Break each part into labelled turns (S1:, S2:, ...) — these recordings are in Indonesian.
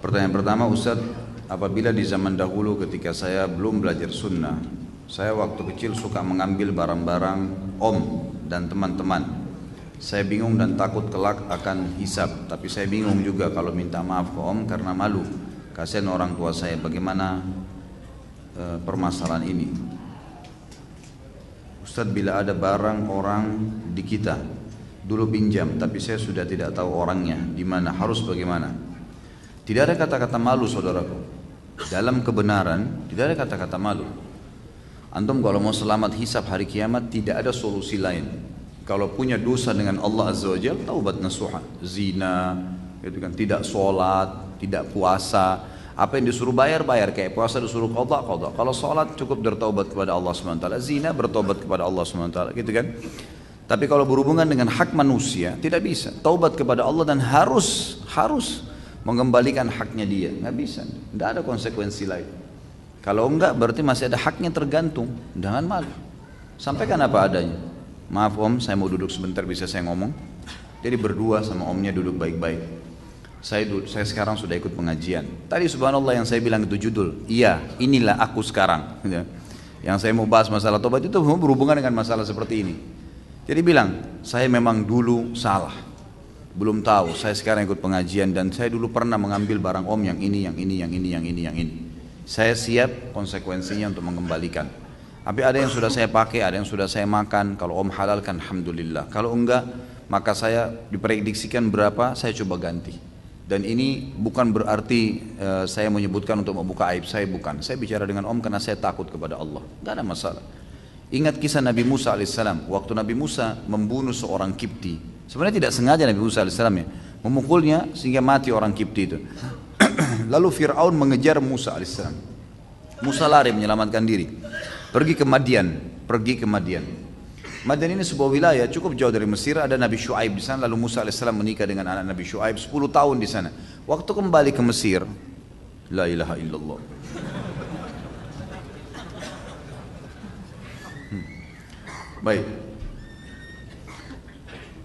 S1: Pertanyaan pertama, Ustaz, apabila di zaman dahulu ketika saya belum belajar sunnah, saya waktu kecil suka mengambil barang-barang om dan teman-teman. Saya bingung dan takut kelak akan hisab, tapi saya bingung juga kalau minta maaf ke om karena malu. Kasihan orang tua saya, bagaimana permasalahan ini? Ustaz, bila ada barang orang di kita dulu pinjam, tapi saya sudah tidak tahu orangnya di mana, harus bagaimana? Tidak ada kata-kata malu, saudaraku. Dalam kebenaran tidak ada kata-kata malu. Antum kalau mau selamat hisab hari kiamat tidak ada solusi lain. Kalau punya dosa dengan Allah Azza wa Jalla, taubat nasuha, zina, gitu kan, tidak sholat, tidak puasa, apa yang disuruh bayar, kayak puasa disuruh qadha. Kalau sholat cukup bertaubat kepada Allah SWT, zina bertaubat kepada Allah SWT, gitu kan. Tapi kalau berhubungan dengan hak manusia tidak bisa. Taubat kepada Allah dan harus mengembalikan haknya dia, nggak bisa, nggak ada konsekuensi lain. Kalau enggak berarti masih ada haknya tergantung, jangan malu. Sampaikan apa adanya. Maaf om, saya mau duduk sebentar, bisa saya ngomong? Jadi berdua sama omnya duduk baik-baik. Saya sekarang sudah ikut pengajian. Tadi subhanallah yang saya bilang itu judul, iya inilah aku sekarang. Yang saya mau bahas masalah tobat itu berhubungan dengan masalah seperti ini. Jadi bilang, saya memang dulu salah. Belum tahu, saya sekarang ikut pengajian dan saya dulu pernah mengambil barang om yang ini. Saya siap konsekuensinya untuk mengembalikan. Tapi ada yang sudah saya pakai, ada yang sudah saya makan. Kalau om halalkan, alhamdulillah. Kalau enggak, maka saya diprediksikan berapa, saya coba ganti. Dan ini bukan berarti saya menyebutkan untuk membuka aib saya, bukan. Saya bicara dengan om karena saya takut kepada Allah. Enggak ada masalah. Ingat kisah Nabi Musa alaihissalam. Waktu Nabi Musa membunuh seorang Kipti. Sebenarnya tidak sengaja Nabi Musa AS ya, memukulnya sehingga mati orang Kipti itu. Lalu Fir'aun mengejar Musa AS. Musa lari menyelamatkan diri. Pergi ke Madian. Madian ini sebuah wilayah cukup jauh dari Mesir. Ada Nabi Syuaib di sana. Lalu Musa AS menikah dengan anak Nabi Syuaib 10 tahun di sana. Waktu kembali ke Mesir, la ilaha illallah. Baik.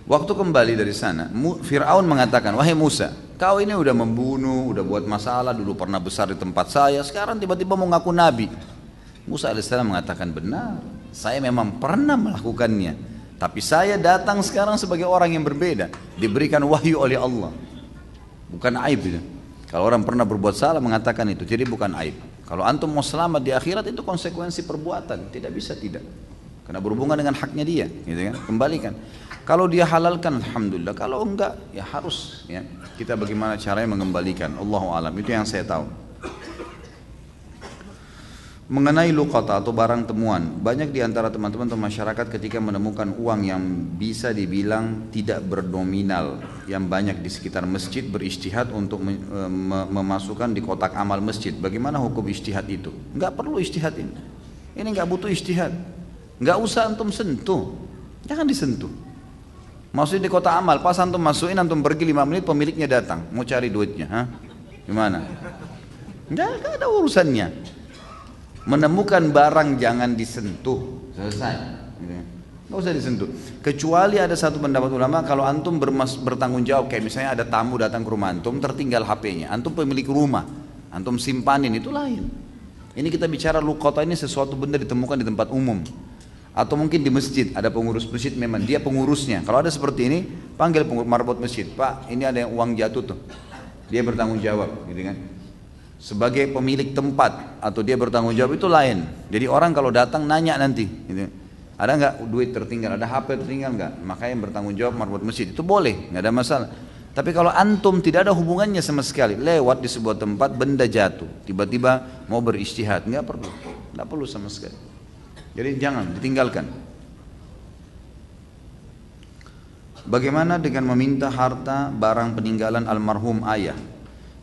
S1: Waktu kembali dari sana, Fir'aun mengatakan, wahai Musa, kau ini udah membunuh, udah buat masalah, dulu pernah besar di tempat saya, sekarang tiba-tiba mau ngaku nabi. Musa AS mengatakan, benar, saya memang pernah melakukannya, tapi saya datang sekarang sebagai orang yang berbeda, diberikan wahyu oleh Allah. Bukan aib itu. Kalau orang pernah berbuat salah mengatakan itu, jadi bukan aib. Kalau antum mau selamat di akhirat itu konsekuensi perbuatan, tidak bisa tidak. Karena berhubungan dengan haknya dia, gitu kan? Kembalikan. Kalau dia halalkan, alhamdulillah. Kalau enggak, ya harus. Ya. Kita bagaimana caranya mengembalikan. Allahu a'lam. Itu yang saya tahu. Mengenai luqata atau barang temuan, banyak di antara teman-teman atau masyarakat ketika menemukan uang yang bisa dibilang tidak bernominal, yang banyak di sekitar masjid berijtihad untuk memasukkan di kotak amal masjid. Bagaimana hukum ijtihad itu? Enggak perlu ijtihad ini. Ini enggak butuh ijtihad. Enggak usah antum sentuh. Jangan disentuh. Maksudnya di kota amal, pas antum masukin, antum pergi 5 menit, pemiliknya datang, mau cari duitnya, gimana? Enggak ada urusannya. Menemukan barang jangan disentuh, selesai. Enggak usah disentuh. Kecuali ada satu pendapat ulama, kalau antum bertanggung jawab, kayak misalnya ada tamu datang ke rumah antum, tertinggal HP-nya, antum pemilik rumah, antum simpanin, itu lain. Ini kita bicara luqata ini sesuatu benda ditemukan di tempat umum. Atau mungkin di masjid, ada pengurus masjid memang, dia pengurusnya. Kalau ada seperti ini, panggil pengurus marbot masjid, Pak ini ada yang uang jatuh tuh. Dia bertanggung jawab, gitu kan. Sebagai pemilik tempat, atau dia bertanggung jawab itu lain. Jadi orang kalau datang nanya nanti, gitu. Ada nggak duit tertinggal, ada HP tertinggal nggak? Makanya yang bertanggung jawab marbot masjid, itu boleh, nggak ada masalah. Tapi kalau antum tidak ada hubungannya sama sekali, lewat di sebuah tempat benda jatuh, tiba-tiba mau berijtihad, nggak perlu sama sekali. Jadi jangan ditinggalkan. Bagaimana dengan meminta harta barang peninggalan almarhum ayah?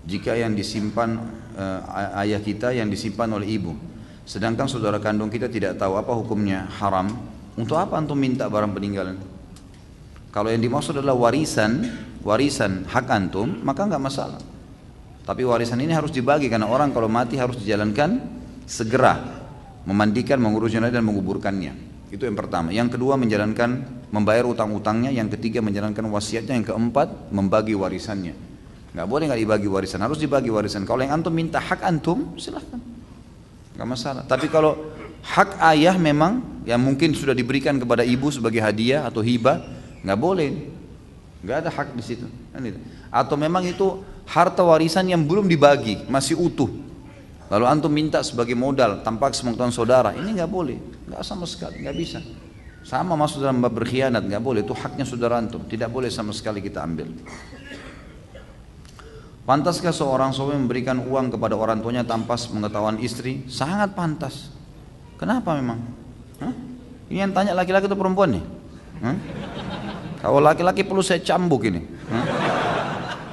S1: Jika yang disimpan ayah kita yang disimpan oleh ibu, sedangkan saudara kandung kita tidak tahu, apa hukumnya? Haram. Untuk apa antum minta barang peninggalan? Kalau yang dimaksud adalah warisan hak antum, maka enggak masalah. Tapi warisan ini harus dibagi karena orang kalau mati harus dijalankan segera. Memandikan, mengurus jenazah dan menguburkannya. Itu yang pertama. Yang kedua membayar utang-utangnya. Yang ketiga menjalankan wasiatnya. Yang keempat membagi warisannya. Nggak boleh nggak dibagi warisan, harus dibagi warisan. Kalau yang antum minta hak antum, silahkan, nggak masalah. Tapi kalau hak ayah memang yang mungkin sudah diberikan kepada ibu sebagai hadiah atau hibah, nggak boleh, nggak ada hak di situ. Atau memang itu harta warisan yang belum dibagi, masih utuh. Lalu antum minta sebagai modal tanpa sepengetahuan saudara, ini nggak boleh, nggak sama sekali, nggak bisa. Sama masuk dalam bab berkhianat, nggak boleh, itu haknya saudara antum, tidak boleh sama sekali kita ambil. Pantaskah seorang suami memberikan uang kepada orang tuanya tanpa pengetahuan istri? Sangat pantas. Kenapa memang? Hah? Ini yang tanya laki-laki atau perempuan nih? Hah? Kalau laki-laki perlu saya cambuk ini. Hah?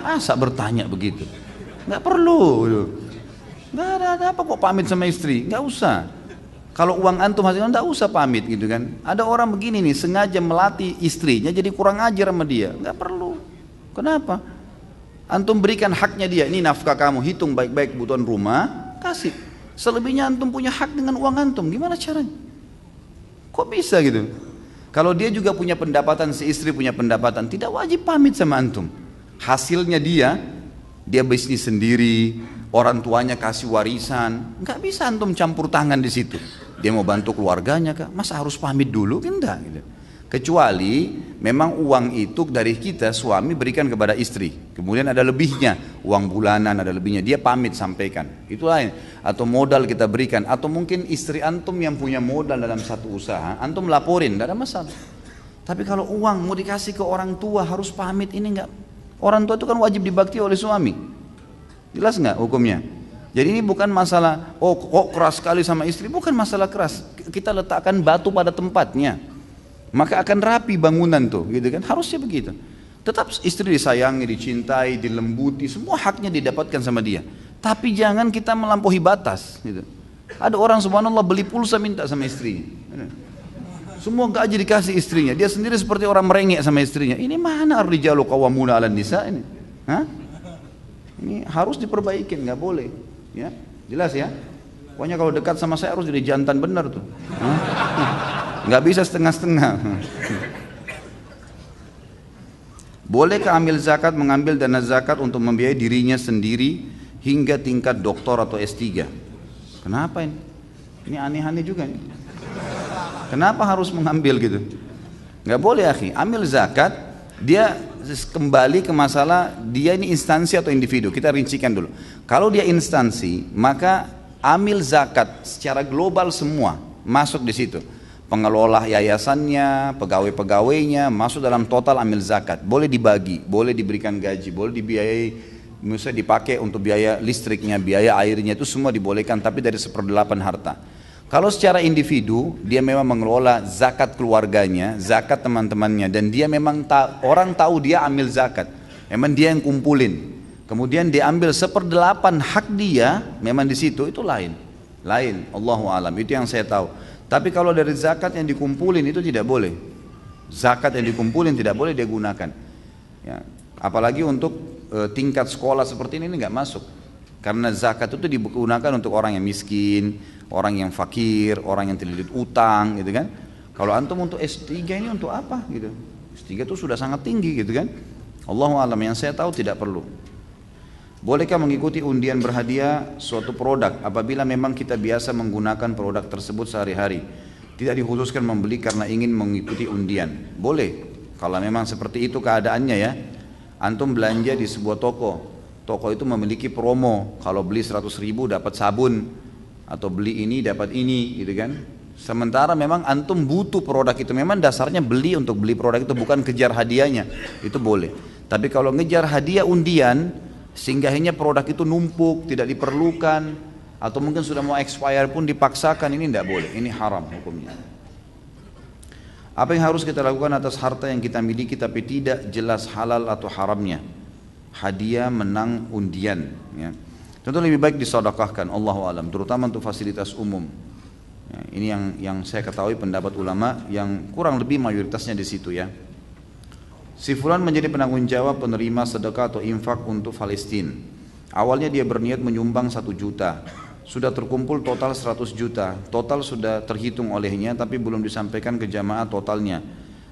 S1: Masa bertanya begitu? Nggak perlu. Nggak ada apa kok pamit sama istri, nggak usah. Kalau uang antum hasilnya enggak usah pamit gitu kan. Ada orang begini nih sengaja melatih istrinya jadi kurang ajar sama dia. Enggak perlu. Kenapa? Antum berikan haknya dia. Ini nafkah kamu, hitung baik-baik kebutuhan rumah, kasih. Selebihnya antum punya hak dengan uang antum. Gimana caranya? Kok bisa gitu? Kalau dia juga punya pendapatan, si istri punya pendapatan, tidak wajib pamit sama antum. Hasilnya dia bisnis sendiri, orang tuanya kasih warisan, nggak bisa antum campur tangan di situ. Dia mau bantu keluarganya kah? Masa harus pamit dulu? Enggak gitu. Kecuali memang uang itu dari kita suami berikan kepada istri, kemudian ada lebihnya, uang bulanan ada lebihnya, dia pamit sampaikan, itu lain. Atau modal kita berikan, atau mungkin istri antum yang punya modal dalam satu usaha, antum laporin, tidak ada masalah. Tapi kalau uang mau dikasih ke orang tua harus pamit, ini enggak. Orang tua itu kan wajib dibakti oleh suami. Jelas nggak hukumnya? Jadi ini bukan masalah, oh kok keras sekali sama istri, bukan masalah keras. Kita letakkan batu pada tempatnya, maka akan rapi bangunan tuh, gitu kan? Harusnya begitu. Tetap istri disayangi, dicintai, dilembuti, semua haknya didapatkan sama dia. Tapi jangan kita melampaui batas. Gitu. Ada orang subhanallah beli pulsa minta sama istrinya. Semua gaji dikasih istrinya, dia sendiri seperti orang merengek sama istrinya. Ini mana ar-rijalu qawwamuna 'alan nisa ini? Hah? Ini harus diperbaikin, nggak boleh, ya jelas ya. Pokoknya kalau dekat sama saya harus jadi jantan benar tuh, nggak bisa setengah-setengah. Bolehkah amil zakat mengambil dana zakat untuk membiayai dirinya sendiri hingga tingkat doktor atau S3? Kenapa ini? Ini aneh-aneh juga nih. Kenapa harus mengambil gitu? Nggak boleh akhi, ambil zakat dia kembali ke masalah dia ini instansi atau individu. Kita rincikan dulu. Kalau dia instansi, maka amil zakat secara global semua masuk di situ. Pengelola yayasannya, pegawai-pegawainya masuk dalam total amil zakat. Boleh dibagi, boleh diberikan gaji, boleh dibiayai, misalnya dipakai untuk biaya listriknya, biaya airnya, itu semua dibolehkan, tapi dari 1/8 harta. Kalau secara individu, dia memang mengelola zakat keluarganya, zakat teman-temannya, dan dia memang orang tahu dia ambil zakat, memang dia yang kumpulin. Kemudian dia ambil 1/8 hak dia, memang di situ itu lain. Allahu alam, itu yang saya tahu. Tapi kalau dari zakat yang dikumpulin itu tidak boleh. Zakat yang dikumpulin tidak boleh dia gunakan. Ya, apalagi untuk tingkat sekolah seperti ini nggak masuk. Karena zakat itu digunakan untuk orang yang miskin, orang yang fakir, orang yang terlilit utang, gitu kan. Kalau antum untuk S3 ini untuk apa gitu? S3 itu sudah sangat tinggi gitu kan. Allahu alam, yang saya tahu tidak perlu. Bolehkah mengikuti undian berhadiah suatu produk apabila memang kita biasa menggunakan produk tersebut sehari-hari? Tidak dikhususkan membeli karena ingin mengikuti undian. Boleh, kalau memang seperti itu keadaannya ya. Antum belanja di sebuah toko itu memiliki promo, kalau beli 100.000 dapat sabun, atau beli ini dapat ini gitu kan. Sementara memang antum butuh produk itu, memang dasarnya beli untuk beli produk itu, bukan kejar hadiahnya, itu boleh. Tapi kalau ngejar hadiah undian sehingga akhirnya produk itu numpuk, tidak diperlukan, atau mungkin sudah mau expire pun dipaksakan, ini tidak boleh, ini haram hukumnya. Apa yang harus kita lakukan atas harta yang kita miliki tapi tidak jelas halal atau haramnya? Hadiah, menang undian, ya. Tentu lebih baik disedekahkan, Allahu alam, terutama untuk fasilitas umum. Ya, ini yang saya ketahui pendapat ulama yang kurang lebih mayoritasnya di situ ya. Si fulan menjadi penanggung jawab penerima sedekah atau infak untuk Palestina. Awalnya dia berniat menyumbang 1 juta. Sudah terkumpul total 100 juta. Total sudah terhitung olehnya tapi belum disampaikan ke jamaah totalnya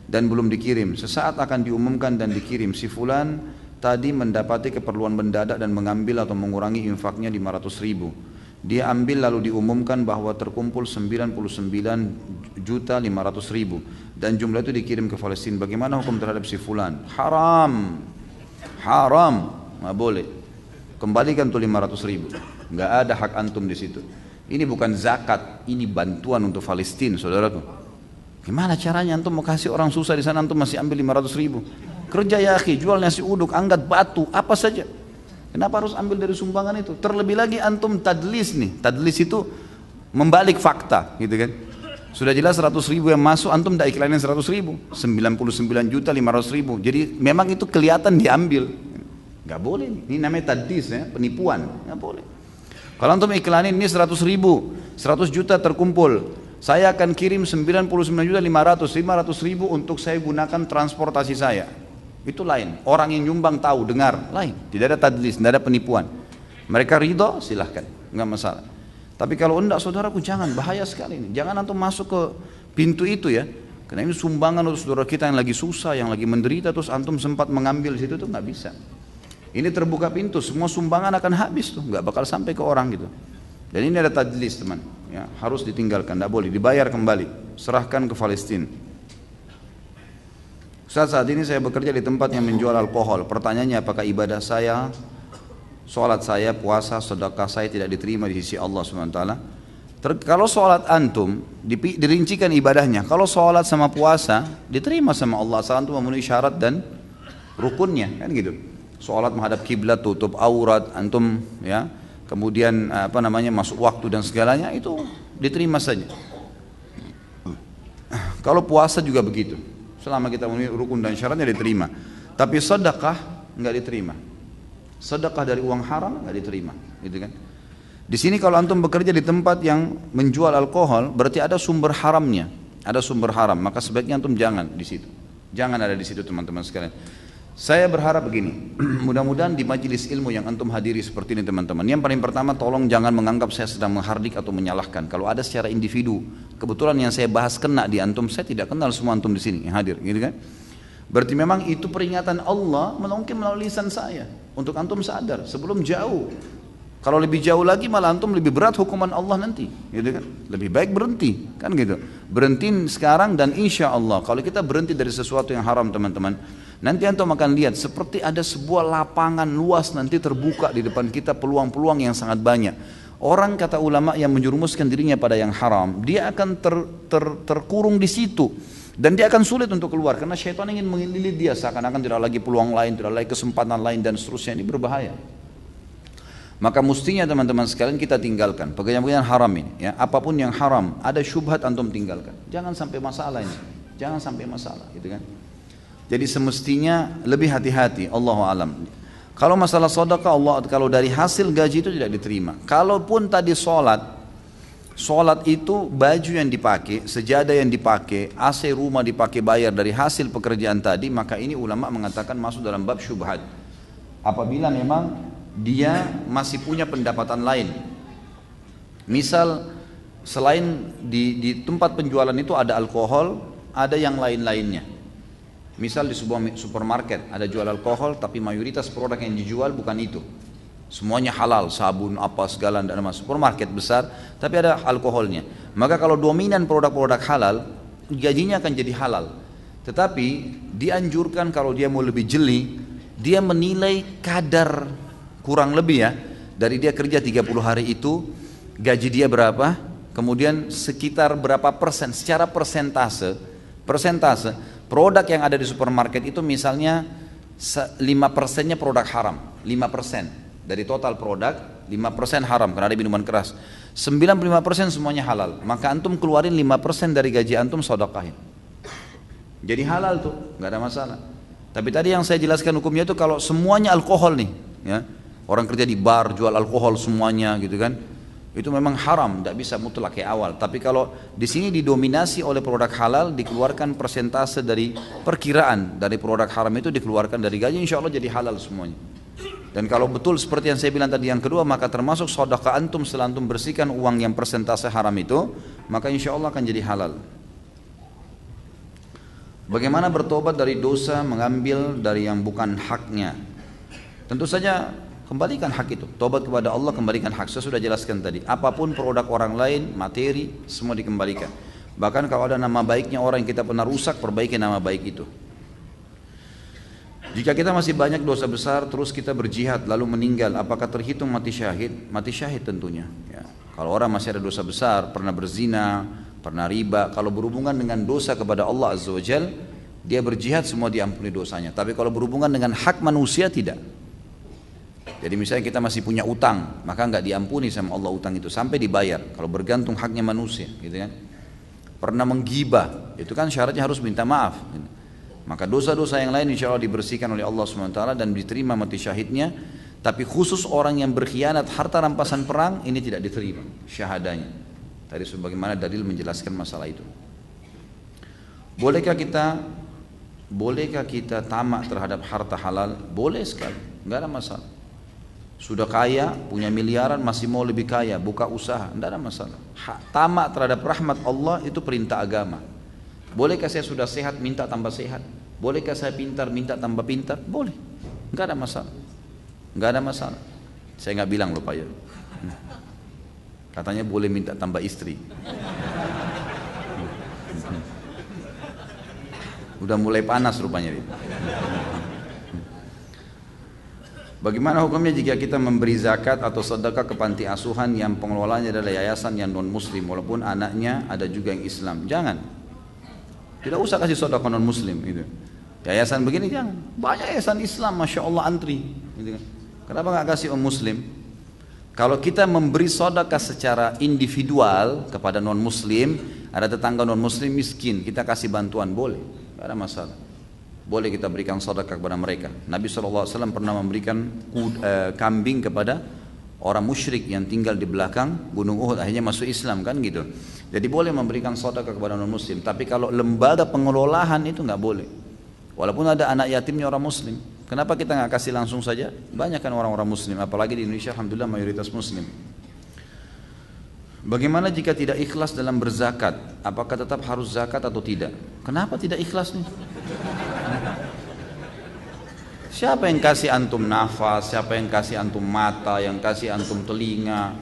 S1: dan belum dikirim. Sesaat akan diumumkan dan dikirim. Si fulan tadi mendapati keperluan mendadak dan mengambil atau mengurangi infaknya 500 ribu. Dia ambil lalu diumumkan bahwa terkumpul 99.500.000 dan jumlah itu dikirim ke Palestina. Bagaimana hukum terhadap si fulan? Haram, haram, nggak boleh. Kembalikan tuh 500.000. Nggak ada hak antum di situ. Ini bukan zakat, ini bantuan untuk Palestina, saudaraku. Gimana caranya antum mau kasih orang susah di sana, antum masih ambil 500.000? Kerja ya akhi, jual nasi uduk, angkat batu, apa saja. Kenapa harus ambil dari sumbangan itu? Terlebih lagi antum tadlis nih. Tadlis itu membalik fakta, gitu kan? Sudah jelas 100.000 yang masuk, antum tidak iklanin 100.000, 99.500.000. Jadi memang itu kelihatan diambil. Nggak boleh. Ini namanya tadlis ya, penipuan. Nggak boleh. Kalau antum iklanin ini 100.000, 100 juta terkumpul. Saya akan kirim 99.500.000 untuk saya gunakan transportasi saya. Itu lain, orang yang nyumbang tahu, dengar, lain. Tidak ada tadlis, tidak ada penipuan. Mereka ridho, silahkan, nggak masalah. Tapi kalau enggak, saudaraku, jangan, bahaya sekali ini. Jangan antum masuk ke pintu itu ya. Karena ini sumbangan untuk saudara kita yang lagi susah, yang lagi menderita, terus antum sempat mengambil di situ, tuh nggak bisa. Ini terbuka pintu, semua sumbangan akan habis tuh, nggak bakal sampai ke orang gitu. Dan ini ada tadlis teman, ya, harus ditinggalkan, nggak boleh, dibayar kembali, serahkan ke Palestina. Ustaz, saat ini saya bekerja di tempat yang menjual alkohol. Pertanyaannya, apakah ibadah saya, sholat saya, puasa, sedekah saya tidak diterima di sisi Allah SWT? Kalau sholat antum, dirincikan ibadahnya. Kalau sholat sama puasa, diterima sama Allah. Asal antum memenuhi syarat dan rukunnya, kan gitu. Sholat menghadap kiblat, tutup aurat, antum ya, kemudian masuk waktu dan segalanya, itu diterima saja. Kalau puasa juga begitu. Selama kita memenuhi rukun dan syaratnya diterima. Tapi sedekah nggak diterima. Sedekah dari uang haram nggak diterima, gitu kan? Di sini kalau antum bekerja di tempat yang menjual alkohol, berarti ada sumber haramnya, ada sumber haram. Maka sebaiknya antum jangan di situ, jangan ada di situ teman-teman sekalian. Saya berharap begini, mudah-mudahan di majelis ilmu yang antum hadiri seperti ini teman-teman. Yang paling pertama, tolong jangan menganggap saya sedang menghardik atau menyalahkan. Kalau ada secara individu, kebetulan yang saya bahas kena di antum, saya tidak kenal semua antum di sini yang hadir, gitu kan? Berarti memang itu peringatan Allah mungkin melalui lisan saya untuk antum sadar sebelum jauh. Kalau lebih jauh lagi malah antum lebih berat hukuman Allah nanti, gitu kan? Lebih baik berhenti, kan gitu. Berhenti sekarang dan insya Allah kalau kita berhenti dari sesuatu yang haram teman-teman, nanti antum akan lihat seperti ada sebuah lapangan luas nanti terbuka di depan kita, peluang-peluang yang sangat banyak. Orang kata ulama yang menjerumuskan dirinya pada yang haram, dia akan terkurung di situ. Dan dia akan sulit untuk keluar karena syaitan ingin mengelilit dia seakan-akan tidak lagi peluang lain, tidak lagi kesempatan lain dan seterusnya. Ini berbahaya. Maka mestinya teman-teman sekalian kita tinggalkan pekerjaan-pekerjaan haram ini ya. Apapun yang haram, ada syubhat antum tinggalkan. Jangan sampai masalah ini. Jangan sampai masalah, gitu kan? Jadi semestinya lebih hati-hati, Allahu alam. Kalau masalah sedekah, Allah kalau dari hasil gaji itu tidak diterima. Kalaupun tadi sholat itu baju yang dipakai, sejadah yang dipakai, AC rumah dipakai bayar dari hasil pekerjaan tadi, maka ini ulama mengatakan masuk dalam bab syubhat. Apabila memang dia masih punya pendapatan lain. Misal selain di tempat penjualan itu ada alkohol, ada yang lain-lainnya. Misal di sebuah supermarket ada jual alkohol tapi mayoritas produk yang dijual bukan itu. Semuanya halal, sabun apa segala dan masuk supermarket besar tapi ada alkoholnya. Maka kalau dominan produk-produk halal, gajinya akan jadi halal. Tetapi dianjurkan kalau dia mau lebih jeli, dia menilai kadar kurang lebih ya, dari dia kerja 30 hari itu gaji dia berapa, kemudian sekitar berapa persen secara persentase produk yang ada di supermarket itu misalnya 5%-nya produk haram, 5% dari total produk 5% haram karena ada minuman keras, 95% semuanya halal. Maka antum keluarin 5% dari gaji antum sedekahin. Jadi halal tuh, nggak ada masalah. Tapi tadi yang saya jelaskan hukumnya itu kalau semuanya alkohol nih, ya. Orang kerja di bar jual alkohol semuanya gitu kan. Itu memang haram, tidak bisa mutlak kayak awal. Tapi kalau di sini didominasi oleh produk halal, dikeluarkan persentase dari perkiraan dari produk haram itu dikeluarkan dari gaji, insya Allah jadi halal semuanya. Dan kalau betul seperti yang saya bilang tadi yang kedua, maka termasuk sedekah antum setelah antum bersihkan uang yang persentase haram itu, maka insya Allah akan jadi halal. Bagaimana bertobat dari dosa mengambil dari yang bukan haknya? Tentu saja kembalikan hak itu, tobat kepada Allah, kembalikan hak. Saya sudah jelaskan tadi, apapun produk orang lain, materi, semua dikembalikan. Bahkan kalau ada nama baiknya orang yang kita pernah rusak, perbaiki nama baik itu. Jika kita masih banyak dosa besar, terus kita berjihad lalu meninggal, apakah terhitung mati syahid? Mati syahid tentunya ya. Kalau orang masih ada dosa besar, pernah berzina, pernah riba, kalau berhubungan dengan dosa kepada Allah Azza wa Jal, dia berjihad semua diampuni dosanya. Tapi kalau berhubungan dengan hak manusia, tidak. Jadi misalnya kita masih punya utang, maka nggak diampuni sama Allah utang itu sampai dibayar. Kalau bergantung haknya manusia, gitu kan? Pernah menggibah, itu kan syaratnya harus minta maaf. Maka dosa-dosa yang lain insya Allah dibersihkan oleh Allah SWT dan diterima mati syahidnya. Tapi khusus orang yang berkhianat harta rampasan perang, ini tidak diterima syahadanya. Tadi sebagaimana dalil menjelaskan masalah itu. Bolehkah kita tamak terhadap harta halal? Boleh sekali, nggak ada masalah. Sudah kaya, punya miliaran, masih mau lebih kaya, buka usaha, tidak ada masalah. Tamak terhadap rahmat Allah itu perintah agama. Bolehkah saya sudah sehat minta tambah sehat? Bolehkah saya pintar minta tambah pintar? Boleh, nggak ada masalah. Nggak ada masalah. Saya nggak bilang loh Pak ya. Katanya boleh minta tambah istri. Udah mulai panas rupanya. Bagaimana hukumnya jika kita memberi zakat atau sedekah ke panti asuhan yang pengelolanya adalah yayasan yang non muslim walaupun anaknya ada juga yang Islam? Jangan. Tidak usah kasih sedekah non muslim gitu. Yayasan begini jangan. Banyak yayasan Islam, masya Allah antri. Gitu kan. Kenapa nggak kasih muslim? Kalau kita memberi sedekah secara individual kepada non muslim, ada tetangga non muslim miskin, kita kasih bantuan boleh, nggak ada masalah. Boleh kita berikan sedekah kepada mereka. Nabi SAW pernah memberikan kambing kepada orang musyrik yang tinggal di belakang Gunung Uhud, akhirnya masuk Islam kan gitu. Jadi boleh memberikan sedekah kepada non muslim, tapi kalau lembaga pengelolaan itu nggak boleh. Walaupun ada anak yatimnya orang muslim, kenapa kita nggak kasih langsung saja? Banyak kan orang-orang muslim, apalagi di Indonesia alhamdulillah mayoritas muslim. Bagaimana jika tidak ikhlas dalam berzakat? Apakah tetap harus zakat atau tidak? Kenapa tidak ikhlas nih? Siapa yang kasih antum nafas, siapa yang kasih antum mata, yang kasih antum telinga,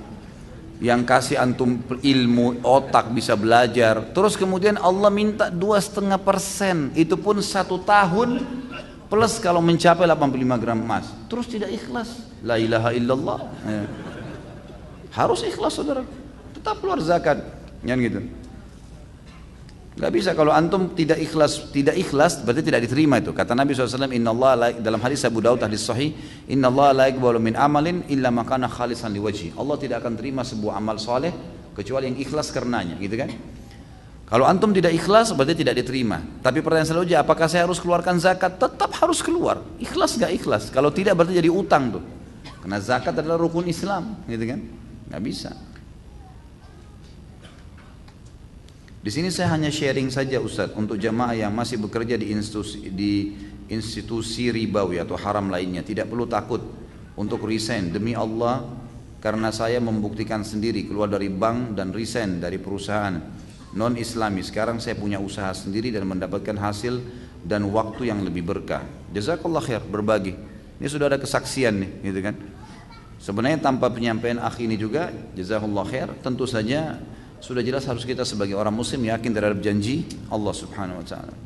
S1: yang kasih antum ilmu, otak bisa belajar. Terus kemudian Allah minta 2,5%, itu pun 1 tahun plus kalau mencapai 85 gram emas. Terus tidak ikhlas. La ilaha illallah. Harus ikhlas saudara. Tetap keluar zakat. Yang gitu. Gak bisa kalau antum tidak ikhlas berarti tidak diterima itu. Kata Nabi SAW, Inna Allah dalam hadis Abu Daud hadis sahih, Inna Allah la yaqbalu min amalin illa ma kana khalisan liwajhi. Allah tidak akan terima sebuah amal soleh kecuali yang ikhlas karenanya, gitu kan? Kalau antum tidak ikhlas berarti tidak diterima. Tapi pertanyaan selanjutnya, apakah saya harus keluarkan zakat? Tetap harus keluar. Ikhlas gak ikhlas? Kalau tidak berarti jadi utang tuh. Karena zakat adalah rukun Islam, gitu kan? Gak bisa. Di sini saya hanya sharing saja Ustaz untuk jamaah yang masih bekerja di institusi ribawi atau haram lainnya, tidak perlu takut untuk resign demi Allah, karena saya membuktikan sendiri keluar dari bank dan resign dari perusahaan non Islami. Sekarang saya punya usaha sendiri dan mendapatkan hasil dan waktu yang lebih berkah. Jazakallah khair, berbagi. Ini sudah ada kesaksian nih, gitu kan? Sebenarnya tanpa penyampaian akh ini juga, jazakallah khair, tentu saja sudah jelas harus kita sebagai orang muslim yakin terhadap janji Allah Subhanahu wa taala.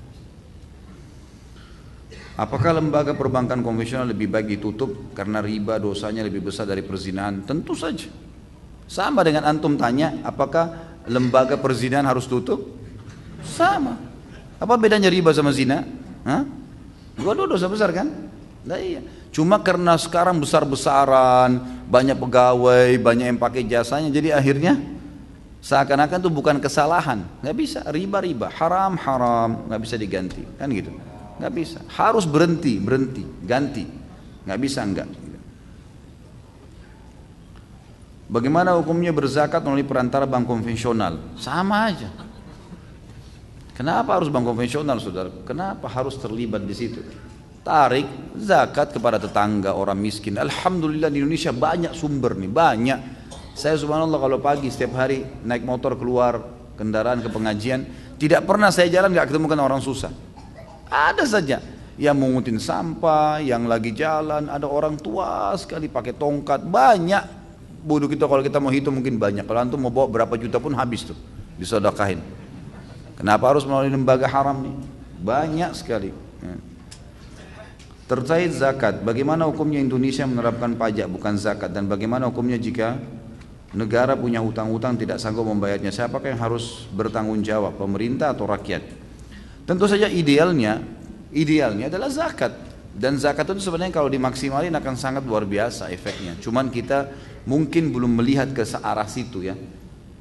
S1: Apakah lembaga perbankan konvensional lebih baik ditutup karena riba dosanya lebih besar dari perzinahan? Tentu saja. Sama dengan antum tanya, apakah lembaga perzinahan harus tutup? Sama. Apa bedanya riba sama zina? Hah? Dua-dua dosa besar kan? Nah, iya. Cuma karena sekarang besar-besaran, banyak pegawai, banyak yang pakai jasanya, jadi akhirnya seakan-akan itu bukan kesalahan. Nggak bisa, riba, haram, nggak bisa diganti, kan gitu. Nggak bisa, harus berhenti, ganti. Nggak bisa, enggak. Bagaimana hukumnya berzakat melalui perantara bank konvensional? Sama aja. Kenapa harus bank konvensional, saudara? Kenapa harus terlibat di situ? Tarik zakat kepada tetangga orang miskin. Alhamdulillah di Indonesia banyak sumber nih, banyak. Saya subhanallah kalau pagi setiap hari naik motor keluar kendaraan ke pengajian, tidak pernah saya jalan gak ketemukan orang susah. Ada saja yang mengutin sampah, yang lagi jalan, ada orang tua sekali pakai tongkat, banyak. Bodoh kita kalau kita mau hitung mungkin banyak. Kalau antum mau bawa berapa juta pun habis tuh disedekahin. Kenapa harus melalui lembaga haram nih? Banyak sekali. Ya. Terkait zakat, bagaimana hukumnya Indonesia menerapkan pajak bukan zakat, dan bagaimana hukumnya jika negara punya hutang-hutang tidak sanggup membayarnya? Siapakah yang harus bertanggung jawab, pemerintah atau rakyat? Tentu saja idealnya adalah zakat, dan zakat itu sebenarnya kalau dimaksimalin akan sangat luar biasa efeknya. Cuman kita mungkin belum melihat ke arah situ ya.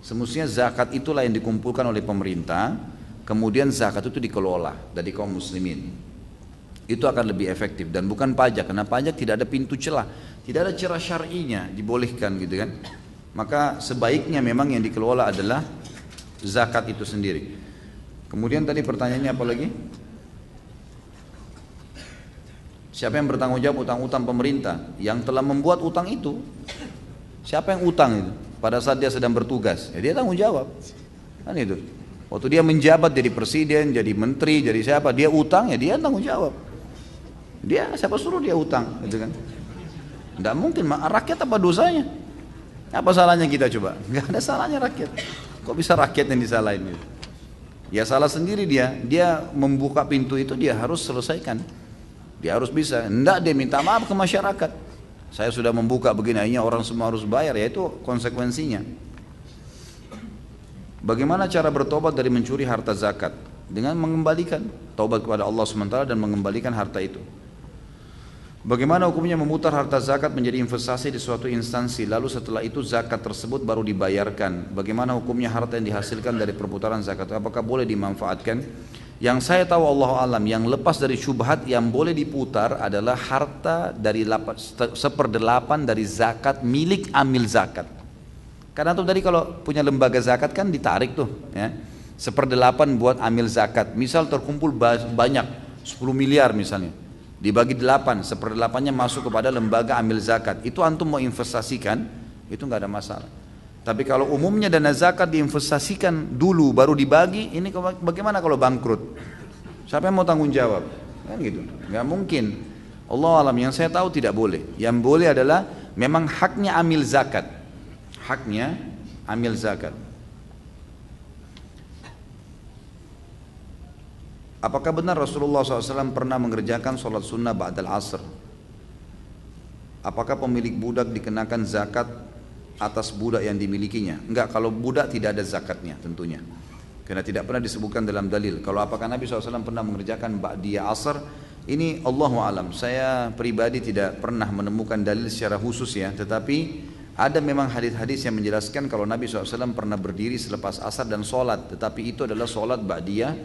S1: Semestinya zakat itulah yang dikumpulkan oleh pemerintah, kemudian zakat itu dikelola dari kaum muslimin. Itu akan lebih efektif dan bukan pajak, karena pajak tidak ada pintu celah, tidak ada celah syar'inya dibolehkan gitu kan. Maka sebaiknya memang yang dikelola adalah zakat itu sendiri. Kemudian tadi pertanyaannya apa lagi? Siapa yang bertanggung jawab utang-utang pemerintah yang telah membuat utang itu? Siapa yang utang itu? Pada saat dia sedang bertugas, ya dia tanggung jawab. Kan itu. Waktu dia menjabat jadi presiden, jadi menteri, jadi siapa, dia utang ya dia tanggung jawab. Dia siapa suruh dia utang, gitu kan? Tidak mungkin, rakyat apa dosanya? Apa salahnya kita coba? Nggak ada salahnya rakyat. Kok bisa rakyat yang disalahin? Gitu? Ya salah sendiri dia membuka pintu itu dia harus selesaikan. Dia harus bisa. Enggak, dia minta maaf ke masyarakat. Saya sudah membuka begini, akhirnya orang semua harus bayar, ya itu konsekuensinya. Bagaimana cara bertobat dari mencuri harta zakat? Dengan mengembalikan, taubat kepada Allah SWT dan mengembalikan harta itu. Bagaimana hukumnya memutar harta zakat menjadi investasi di suatu instansi, lalu setelah itu zakat tersebut baru dibayarkan? Bagaimana hukumnya harta yang dihasilkan dari perputaran zakat? Apakah boleh dimanfaatkan? Yang saya tahu Allah alam, yang lepas dari syubhat yang boleh diputar adalah harta dari 1/8 dari zakat milik amil zakat. Karena tuh tadi kalau punya lembaga zakat kan ditarik tuh ya, 1/8 buat amil zakat. Misal terkumpul banyak 10 miliar misalnya, dibagi 8, 1/8-nya masuk kepada lembaga amil zakat. Itu antum mau investasikan, itu nggak ada masalah. Tapi kalau umumnya dana zakat diinvestasikan dulu baru dibagi, ini bagaimana kalau bangkrut? Siapa yang mau tanggung jawab? Kan gitu, nggak mungkin. Allah alam, yang saya tahu tidak boleh. Yang boleh adalah memang haknya amil zakat, haknya amil zakat. Apakah benar Rasulullah SAW pernah mengerjakan sholat sunnah ba'dal asr? Apakah pemilik budak dikenakan zakat atas budak yang dimilikinya? Enggak, kalau budak tidak ada zakatnya tentunya, karena tidak pernah disebutkan dalam dalil. Kalau apakah Nabi SAW pernah mengerjakan ba'diyah asr, ini Allahu alam. Saya pribadi tidak pernah menemukan dalil secara khusus ya, tetapi ada memang hadis-hadis yang menjelaskan kalau Nabi SAW pernah berdiri selepas asar dan sholat, tetapi itu adalah sholat ba'diyah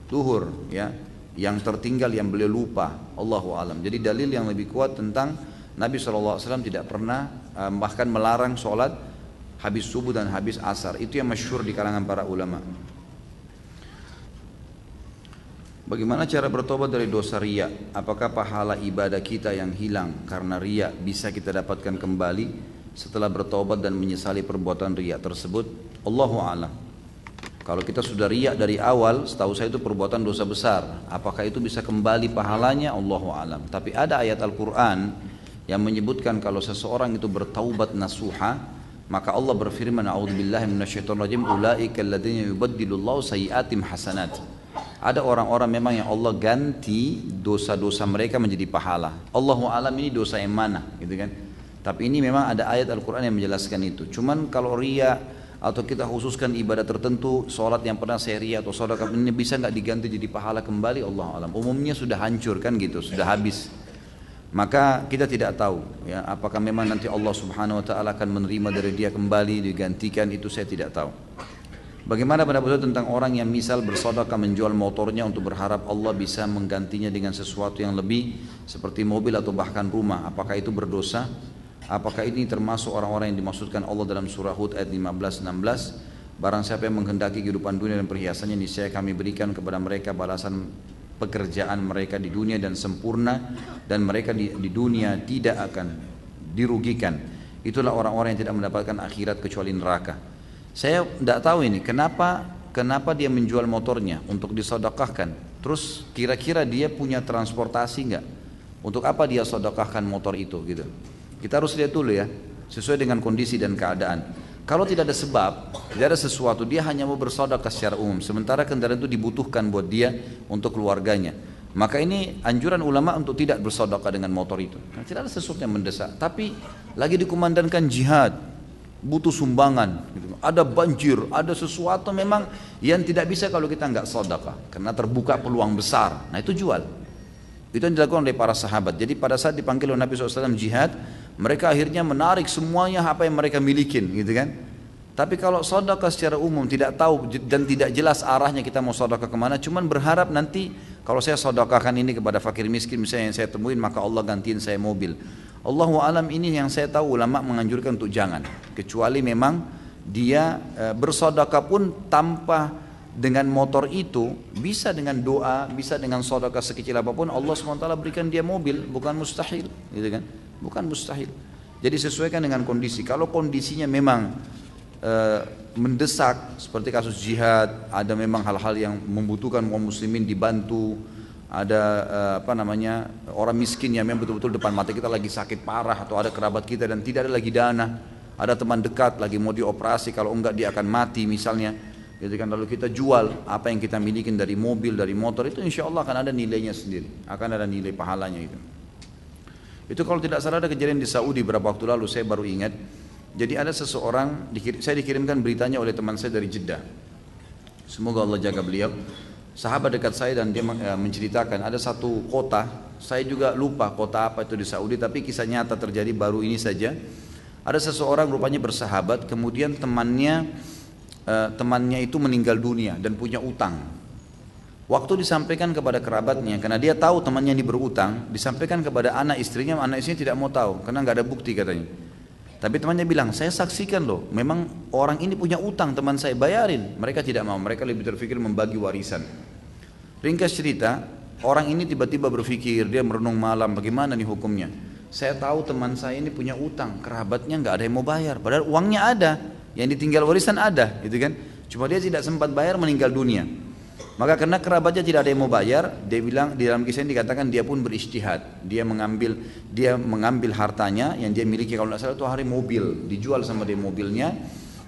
S1: duhur ya, yang tertinggal yang beliau lupa. Allahu alam. Jadi dalil yang lebih kuat tentang Nabi SAW tidak pernah bahkan melarang sholat habis subuh dan habis asar. Itu yang masyhur di kalangan para ulama. Bagaimana cara bertobat dari dosa riya? Apakah pahala ibadah kita yang hilang karena riya bisa kita dapatkan kembali setelah bertobat dan menyesali perbuatan riya tersebut? Allahu a'lam. Kalau kita sudah riya dari awal, setahu saya itu perbuatan dosa besar. Apakah itu bisa kembali pahalanya? Allahu a'lam. Tapi ada ayat Al-Quran yang menyebutkan kalau seseorang itu bertaubat nasuha, maka Allah berfirman, a'udzubillahi minasyaitonirrajim, ulaika alladziina yubaddilullahu sayyi'atihim hasanat. Ada orang-orang memang yang Allah ganti dosa-dosa mereka menjadi pahala. Allahu alam ini dosa yang mana, gitu kan? Tapi ini memang ada ayat Al-Quran yang menjelaskan itu. Cuman kalau riya atau kita khususkan ibadah tertentu, sholat yang pernah saya riya atau sedekah, ini bisa nggak diganti jadi pahala kembali? Allahu alam. Umumnya sudah hancur kan gitu, sudah habis. Maka kita tidak tahu ya, apakah memang nanti Allah Subhanahu wa taala akan menerima dari dia kembali, digantikan, itu saya tidak tahu. Bagaimana pendapat tentang orang yang misal bersedekah menjual motornya untuk berharap Allah bisa menggantinya dengan sesuatu yang lebih seperti mobil atau bahkan rumah? Apakah itu berdosa? Apakah ini termasuk orang-orang yang dimaksudkan Allah dalam surah Hud ayat 15-16? Barang siapa yang menghendaki kehidupan dunia dan perhiasannya, niscaya kami berikan kepada mereka balasan pekerjaan mereka di dunia dan sempurna, dan mereka di dunia tidak akan dirugikan. Itulah orang-orang yang tidak mendapatkan akhirat kecuali neraka. Saya tidak tahu ini kenapa dia menjual motornya untuk disedekahkan. Terus kira-kira dia punya transportasi nggak? Untuk apa dia sedekahkan motor itu gitu? Kita harus lihat dulu ya, sesuai dengan kondisi dan keadaan. Kalau tidak ada sebab, tidak ada sesuatu, dia hanya mau bersedekah secara umum. Sementara kendaraan itu dibutuhkan buat dia untuk keluarganya. Maka ini anjuran ulama untuk tidak bersedekah dengan motor itu. Nah, tidak ada sesuatu yang mendesak. Tapi lagi dikumandangkan jihad, butuh sumbangan. Gitu. Ada banjir, ada sesuatu memang yang tidak bisa kalau kita nggak sedekah, karena terbuka peluang besar. Nah itu jual. Itu yang dilakukan oleh para sahabat. Jadi pada saat dipanggil oleh Nabi SAW jihad, mereka akhirnya menarik semuanya apa yang mereka milikin, gitu kan? Tapi kalau sedekah secara umum tidak tahu dan tidak jelas arahnya kita mau sedekah kemana, cuman berharap nanti kalau saya sedekahkan ini kepada fakir miskin misalnya yang saya temuin, maka Allah gantiin saya mobil. Allahu alam, ini yang saya tahu ulama menganjurkan untuk jangan, kecuali memang dia bersedekah pun tanpa dengan motor itu, bisa dengan doa, bisa dengan sedekah sekecil apapun, Allah SWT berikan dia mobil, bukan mustahil, gitu kan? Bukan mustahil. Jadi sesuaikan dengan kondisi. Kalau kondisinya memang mendesak, seperti kasus jihad, ada memang hal-hal yang membutuhkan kaum muslimin dibantu, ada orang miskin yang memang betul-betul depan mata kita lagi sakit parah, atau ada kerabat kita dan tidak ada lagi dana, ada teman dekat lagi mau dioperasi, kalau enggak dia akan mati misalnya, gitu kan. Lalu kita jual apa yang kita miliki dari mobil, dari motor, itu insya Allah akan ada nilainya sendiri, akan ada nilai pahalanya itu. Itu kalau tidak salah ada kejadian di Saudi beberapa waktu lalu, saya baru ingat. Jadi ada seseorang, saya dikirimkan beritanya oleh teman saya dari Jeddah. Semoga Allah jaga beliau. Sahabat dekat saya dan dia menceritakan ada satu kota, saya juga lupa kota apa itu di Saudi, tapi kisah nyata terjadi baru ini saja. Ada seseorang rupanya bersahabat, kemudian temannya itu meninggal dunia dan punya utang. Waktu disampaikan kepada kerabatnya, karena dia tahu temannya ini berutang, disampaikan kepada anak istrinya tidak mau tahu karena nggak ada bukti katanya. Tapi temannya bilang, saya saksikan loh, memang orang ini punya utang, teman saya bayarin. Mereka tidak mau, mereka lebih terpikir membagi warisan. Ringkas cerita, orang ini tiba-tiba berpikir, dia merenung malam, bagaimana nih hukumnya? Saya tahu teman saya ini punya utang, kerabatnya nggak ada yang mau bayar, padahal uangnya ada, yang ditinggal warisan ada, gitu kan? Cuma dia tidak sempat bayar, meninggal dunia. Maka karena kerabatnya tidak ada yang mau bayar, dia bilang, di dalam kisah ini dikatakan dia pun beristihad, dia mengambil hartanya yang dia miliki, kalau tidak salah itu hari mobil, dijual sama dia mobilnya,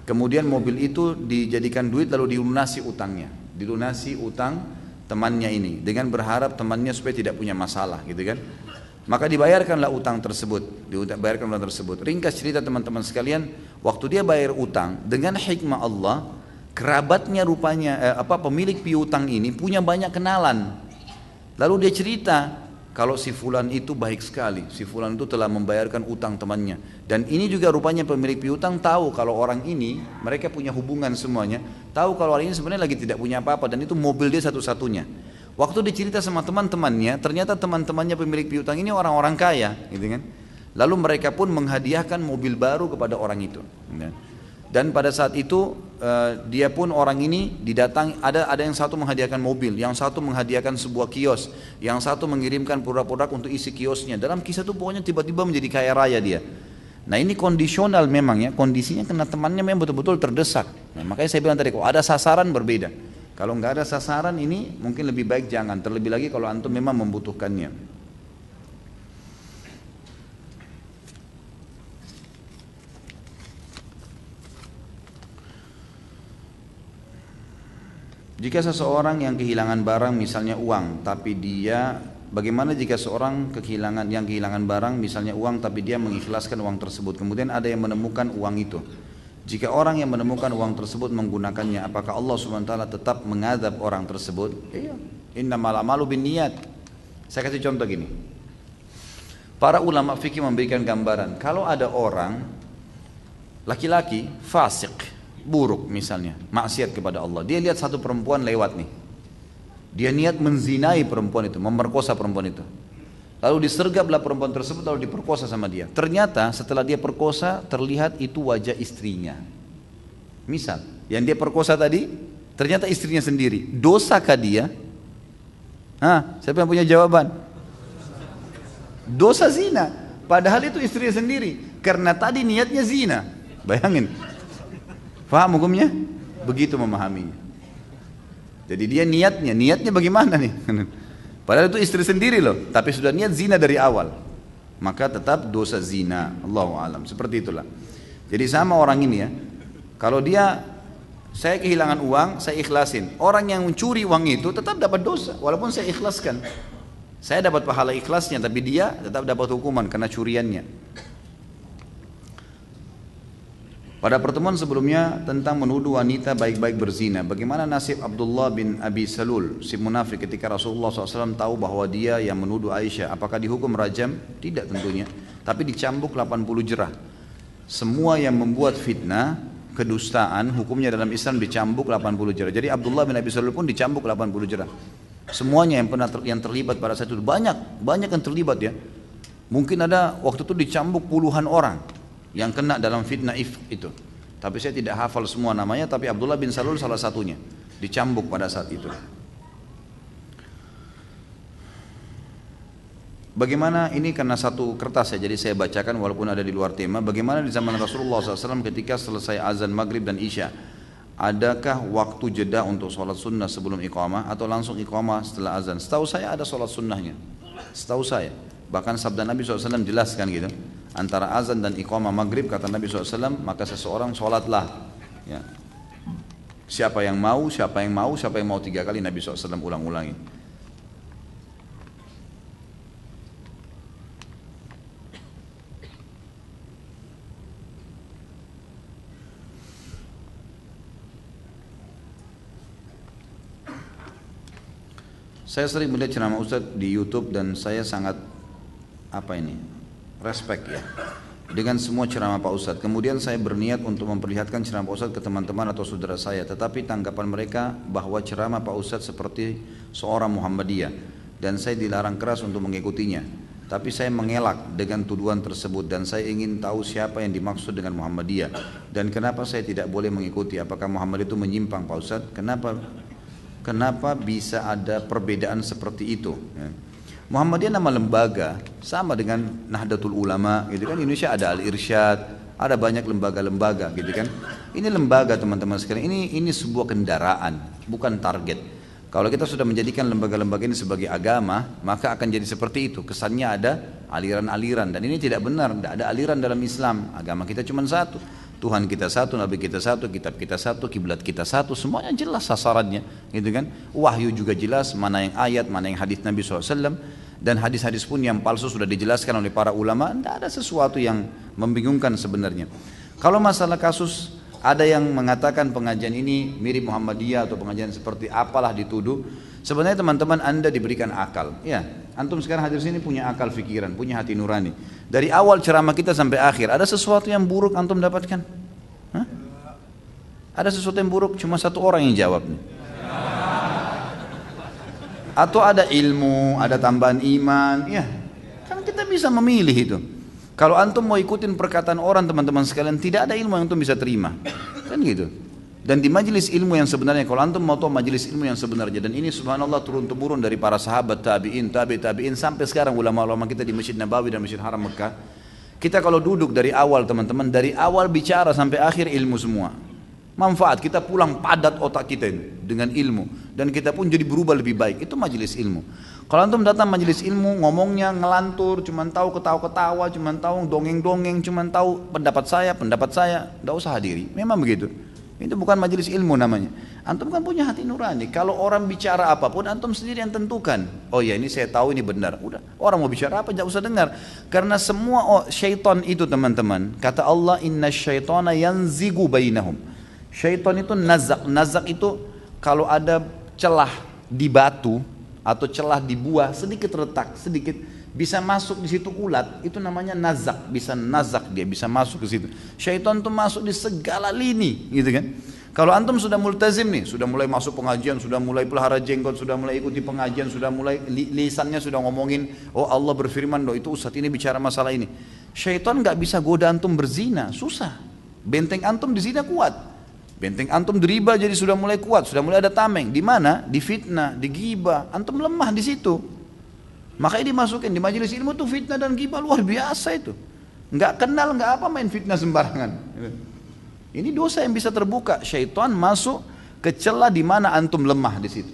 S1: kemudian mobil itu dijadikan duit lalu dilunasi utangnya, dilunasi utang temannya ini, dengan berharap temannya supaya tidak punya masalah, gitu kan? Maka dibayarkanlah utang tersebut, Ringkas cerita teman-teman sekalian, waktu dia bayar utang dengan hikmah Allah, kerabatnya rupanya pemilik piutang ini punya banyak kenalan. Lalu dia cerita kalau si fulan itu baik sekali, si fulan itu telah membayarkan utang temannya. Dan ini juga rupanya pemilik piutang tahu kalau orang ini, mereka punya hubungan semuanya, tahu kalau orang ini sebenarnya lagi tidak punya apa-apa dan itu mobil dia satu-satunya. Waktu dicerita sama teman-temannya, ternyata teman-temannya pemilik piutang ini orang-orang kaya, gitu kan. Lalu mereka pun menghadiahkan mobil baru kepada orang itu. Dan pada saat itu dia pun orang ini didatangi, ada yang satu menghadiahkan mobil, yang satu menghadiahkan sebuah kios, yang satu mengirimkan produk-produk untuk isi kiosnya. Dalam kisah itu pokoknya tiba-tiba menjadi kaya raya dia. Nah ini kondisional memang ya, kondisinya karena temannya memang betul-betul terdesak. Nah, makanya saya bilang tadi, kalau ada sasaran berbeda. Kalau nggak ada sasaran ini mungkin lebih baik jangan, terlebih lagi kalau antum memang membutuhkannya. Jika seseorang yang kehilangan barang misalnya uang, tapi dia bagaimana jika seorang yang kehilangan barang misalnya uang, tapi dia mengikhlaskan uang tersebut, kemudian ada yang menemukan uang itu. Jika orang yang menemukan uang tersebut menggunakannya, apakah Allah SWT tetap mengadab orang tersebut? Iya. Innamal a'malu binniyat. Saya kasih contoh gini. Para ulama fikih memberikan gambaran, kalau ada orang laki-laki fasik, buruk misalnya, maksiat kepada Allah, dia lihat satu perempuan lewat nih, dia niat menzinai perempuan itu, memerkosa perempuan itu, lalu disergaplah perempuan tersebut lalu diperkosa sama dia. Ternyata setelah dia perkosa terlihat itu wajah istrinya. Misal yang dia perkosa tadi ternyata istrinya sendiri. Dosakah dia? Siapa yang punya jawaban? Dosa zina. Padahal itu istrinya sendiri, karena tadi niatnya zina. Bayangin. Faham hukumnya? Begitu memahaminya. Jadi dia niatnya bagaimana nih? Padahal itu istri sendiri loh, tapi sudah niat zina dari awal, maka tetap dosa zina. Allahu alam, seperti itulah. Jadi sama orang ini ya, kalau dia, saya kehilangan uang, saya ikhlasin. Orang yang mencuri uang itu tetap dapat dosa, walaupun saya ikhlaskan. Saya dapat pahala ikhlasnya, tapi dia tetap dapat hukuman karena curiannya. Pada pertemuan sebelumnya tentang menuduh wanita baik-baik berzina, bagaimana nasib Abdullah bin Abi Salul, si munafik, ketika Rasulullah SAW tahu bahwa dia yang menuduh Aisyah? Apakah dihukum rajam? Tidak tentunya, tapi dicambuk 80 jerah. Semua yang membuat fitnah, kedustaan, hukumnya dalam Islam dicambuk 80 jerah. Jadi Abdullah bin Abi Salul pun dicambuk 80 jerah. Semuanya yang terlibat pada saat itu, banyak yang terlibat ya. Mungkin ada waktu itu dicambuk puluhan orang yang kena dalam fitnah itu. Tapi saya tidak hafal semua namanya, tapi Abdullah bin Salul salah satunya dicambuk pada saat itu. Bagaimana ini karena satu kertas ya, jadi saya bacakan walaupun ada di luar tema. Bagaimana di zaman Rasulullah SAW ketika selesai azan maghrib dan isya, adakah waktu jeda untuk sholat sunnah sebelum iqamah atau langsung iqamah setelah azan? Setahu saya ada sholat sunnahnya, setahu saya. Bahkan sabda Nabi SAW jelaskan gitu, antara azan dan iqamah maghrib, kata Nabi SAW, maka seseorang sholatlah ya. Siapa yang mau 3 kali, Nabi SAW ulang-ulangi. Saya sering melihat ceramah Ustadz di YouTube dan saya sangat respect ya dengan semua ceramah Pak Ustadz. Kemudian saya berniat untuk memperlihatkan ceramah Pak Ustadz ke teman-teman atau saudara saya, tetapi tanggapan mereka bahwa ceramah Pak Ustadz seperti seorang Muhammadiyah dan saya dilarang keras untuk mengikutinya. Tapi saya mengelak dengan tuduhan tersebut dan saya ingin tahu siapa yang dimaksud dengan Muhammadiyah dan kenapa saya tidak boleh mengikuti. Apakah Muhammad itu menyimpang Pak Ustadz? Kenapa bisa ada perbedaan seperti itu? Muhammadiyah nama lembaga, sama dengan Nahdlatul Ulama gitu kan. Indonesia ada Al-Irsyad, ada banyak lembaga-lembaga gitu kan. Ini lembaga teman-teman sekalian, ini sebuah kendaraan, bukan target. Kalau kita sudah menjadikan lembaga-lembaga ini sebagai agama, maka akan jadi seperti itu. Kesannya ada aliran-aliran, dan ini tidak benar. Tidak ada aliran dalam Islam. Agama kita cuma satu, Tuhan kita satu, Nabi kita satu, kitab kita satu, kiblat kita satu, semuanya jelas sasarannya, gitu kan? Wahyu juga jelas, mana yang ayat, mana yang hadis Nabi SAW, dan hadis-hadis pun yang palsu sudah dijelaskan oleh para ulama. Tidak ada sesuatu yang membingungkan sebenarnya. Kalau masalah kasus ada yang mengatakan pengajian ini mirip Muhammadiyah atau pengajian seperti apalah dituduh, sebenarnya teman-teman Anda diberikan akal. Ya, antum sekarang hadir sini punya akal fikiran, punya hati nurani. Dari awal ceramah kita sampai akhir, ada sesuatu yang buruk antum dapatkan? Hah? Ada sesuatu yang buruk? Cuma satu orang yang jawab nih. Atau ada ilmu, ada tambahan iman? Ya, kan kita bisa memilih itu. Kalau antum mau ikutin perkataan orang teman-teman sekalian, tidak ada ilmu yang antum bisa terima, kan gitu. Dan di majelis ilmu yang sebenarnya, kalau antum mau tahu majelis ilmu yang sebenarnya, dan ini subhanallah turun-temurun dari para sahabat, tabi'in, tabi'in sampai sekarang ulama-ulama kita di Masjid Nabawi dan Masjid Haram Mekah. Kita kalau duduk dari awal teman-teman, dari awal bicara sampai akhir ilmu semua. Manfaat, kita pulang padat otak kita ini dengan ilmu, dan kita pun jadi berubah lebih baik. Itu majelis ilmu. Kalau antum datang majelis ilmu, ngomongnya ngelantur, cuman tahu ketawa-ketawa, cuman tahu dongeng-dongeng, cuman tahu pendapat saya, enggak usah hadiri. Memang begitu. Itu bukan majelis ilmu namanya. Antum kan punya hati nurani. Kalau orang bicara apapun, antum sendiri yang tentukan. Oh ya, ini saya tahu ini benar. Udah, orang mau bicara apa enggak usah dengar. Karena semua syaitan itu teman-teman, kata Allah, inna syaitana yanzigu bainahum. Syaitan itu nazak itu kalau ada celah di batu atau celah di buah sedikit retak, sedikit bisa masuk di situ ulat, itu namanya nazak, dia bisa masuk ke situ. Syaitan itu masuk di segala lini, gitu kan? Kalau antum sudah multazim nih, sudah mulai masuk pengajian, sudah mulai pelihara jenggot, sudah mulai ikuti pengajian, sudah mulai lisannya sudah ngomongin, oh Allah berfirman, loh itu ustadz ini bicara masalah ini. Syaitan nggak bisa goda antum berzina, susah. Benteng antum di zina kuat. Benteng antum di riba jadi sudah mulai kuat, sudah mulai ada tameng. Di mana? Di fitnah, di ghibah. Antum lemah di situ. Makanya dimasukin di majelis ilmu tuh fitnah dan ghibah luar biasa itu. Enggak kenal, enggak apa main fitnah sembarangan. Ini dosa yang bisa terbuka. Syaitan masuk ke celah di mana antum lemah di situ.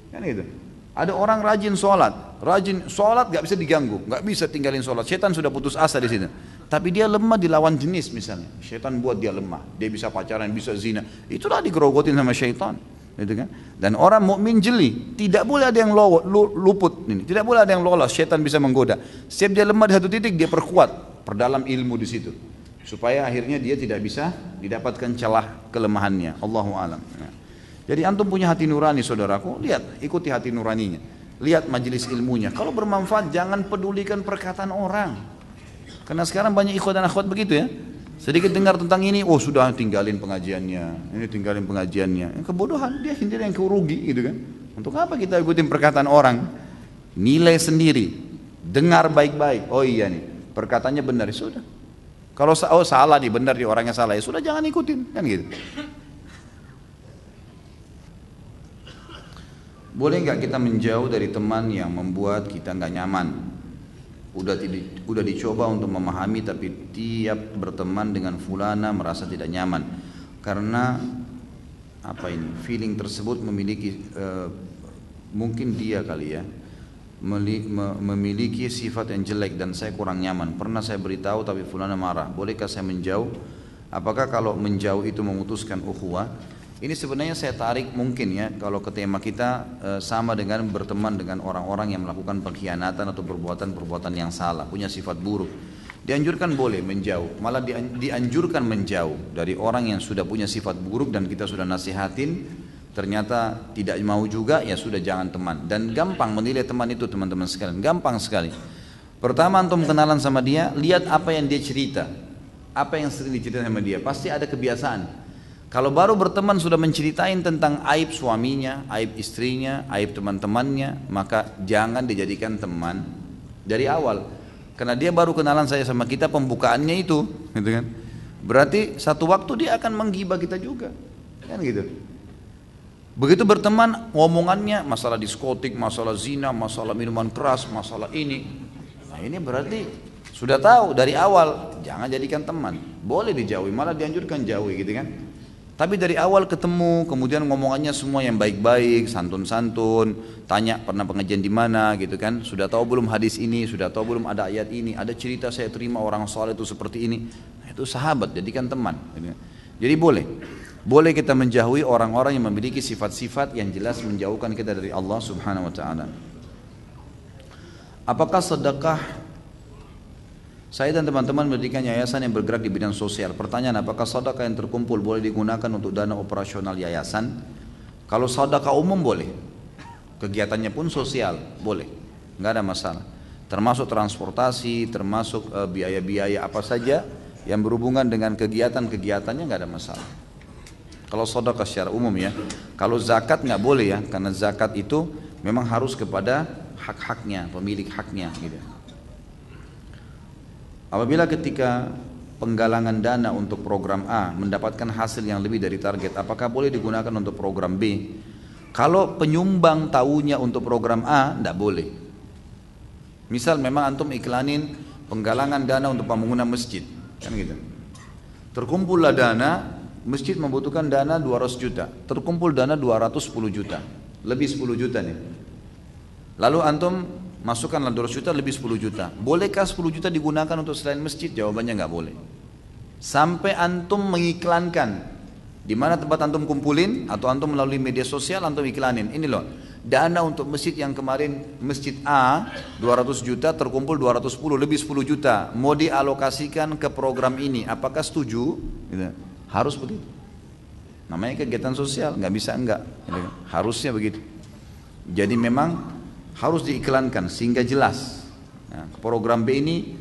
S1: Kan gitu. Ada orang rajin sholat gak bisa diganggu, gak bisa tinggalin sholat. Setan sudah putus asa di situ. Tapi dia lemah di lawan jenis misalnya. Setan buat dia lemah, dia bisa pacaran, bisa zina. Itulah digerogotin sama syaitan. Gitu kan? Dan orang mukmin jeli, tidak boleh ada yang luput ini, tidak boleh ada yang lolos. Setan bisa menggoda. Setiap dia lemah di satu titik, dia perdalam ilmu di situ, supaya akhirnya dia tidak bisa didapatkan celah kelemahannya. Allahu alam. Jadi antum punya hati nurani saudaraku, lihat, ikuti hati nuraninya, lihat majelis ilmunya. Kalau bermanfaat jangan pedulikan perkataan orang. Karena sekarang banyak ikhwan dan akhwat begitu ya. Sedikit dengar tentang ini, oh sudah tinggalin pengajiannya, ini tinggalin pengajiannya. Kebodohan, dia sendiri yang rugi gitu kan. Untuk apa kita ikutin perkataan orang? Nilai sendiri, dengar baik-baik. Oh iya nih, perkataannya benar, sudah. Kalau salah nih, benar nih orangnya salah, ya sudah jangan ikutin, kan gitu. Boleh nggak kita menjauh dari teman yang membuat kita nggak nyaman? Udah dicoba untuk memahami, tapi tiap berteman dengan fulana merasa tidak nyaman karena apa ini? Feeling tersebut memiliki mungkin dia kali ya memiliki sifat yang jelek dan saya kurang nyaman. Pernah saya beritahu tapi fulana marah. Bolehkah saya menjauh? Apakah kalau menjauh itu memutuskan ukhuwah? Ini sebenarnya saya tarik mungkin ya, kalau ke tema kita sama dengan berteman dengan orang-orang yang melakukan pengkhianatan atau perbuatan-perbuatan yang salah, punya sifat buruk. Dianjurkan boleh menjauh, malah dianjurkan menjauh dari orang yang sudah punya sifat buruk dan kita sudah nasihatin, ternyata tidak mau juga, ya sudah jangan teman. Dan gampang menilai teman itu teman-teman sekalian, gampang sekali. Pertama antum kenalan sama dia, lihat apa yang dia cerita, apa yang sering diceritakan sama dia, pasti ada kebiasaan. Kalau baru berteman sudah menceritain tentang aib suaminya, aib istrinya, aib teman-temannya, maka jangan dijadikan teman dari awal. Karena dia baru kenalan saya sama kita, pembukaannya itu, gitu kan? Berarti satu waktu dia akan menggibah kita juga, kan gitu. Begitu berteman, ngomongannya masalah diskotik, masalah zina, masalah minuman keras, masalah ini. Nah ini berarti sudah tahu dari awal, jangan jadikan teman. Boleh dijauhi, malah dianjurkan jauhi, gitu kan? Tapi dari awal ketemu, kemudian ngomongannya semua yang baik-baik, santun-santun, tanya pernah pengajian di mana gitu kan, sudah tahu belum hadis ini, sudah tahu belum ada ayat ini, ada cerita saya terima orang saleh itu seperti ini. Nah, itu sahabat, jadikan teman. Jadi boleh kita menjauhi orang-orang yang memiliki sifat-sifat yang jelas menjauhkan kita dari Allah Subhanahu wa taala. Apakah sedekah? Saya dan teman-teman mendirikan yayasan yang bergerak di bidang sosial. Pertanyaan, apakah sedekah yang terkumpul boleh digunakan untuk dana operasional yayasan? Kalau sedekah umum boleh, kegiatannya pun sosial, boleh, nggak ada masalah. Termasuk transportasi, termasuk biaya-biaya apa saja yang berhubungan dengan kegiatan-kegiatannya nggak ada masalah. Kalau sedekah secara umum ya. Kalau zakat nggak boleh ya, karena zakat itu memang harus kepada hak-haknya, pemilik haknya gitu. Apabila ketika penggalangan dana untuk program A mendapatkan hasil yang lebih dari target, apakah boleh digunakan untuk program B? Kalau penyumbang tahunya untuk program A, tidak boleh. Misal memang antum iklanin penggalangan dana untuk pembangunan masjid, kan gitu. Terkumpullah dana, masjid membutuhkan dana 200 juta, terkumpul dana 210 juta, lebih 10 juta nih. Lalu antum masukkanlah 200 juta lebih 10 juta. Bolehkah 10 juta digunakan untuk selain masjid? Jawabannya nggak boleh. Sampai antum mengiklankan di mana tempat antum kumpulin, atau antum melalui media sosial antum iklanin. Ini loh, dana untuk masjid yang kemarin masjid A 200 juta terkumpul 210 lebih 10 juta. Mau dialokasikan ke program ini. Apakah setuju? Gitu. Harus begitu. Namanya kegiatan sosial, nggak bisa enggak. Gitu. Harusnya begitu. Jadi memang harus diiklankan sehingga jelas. Nah, program B ini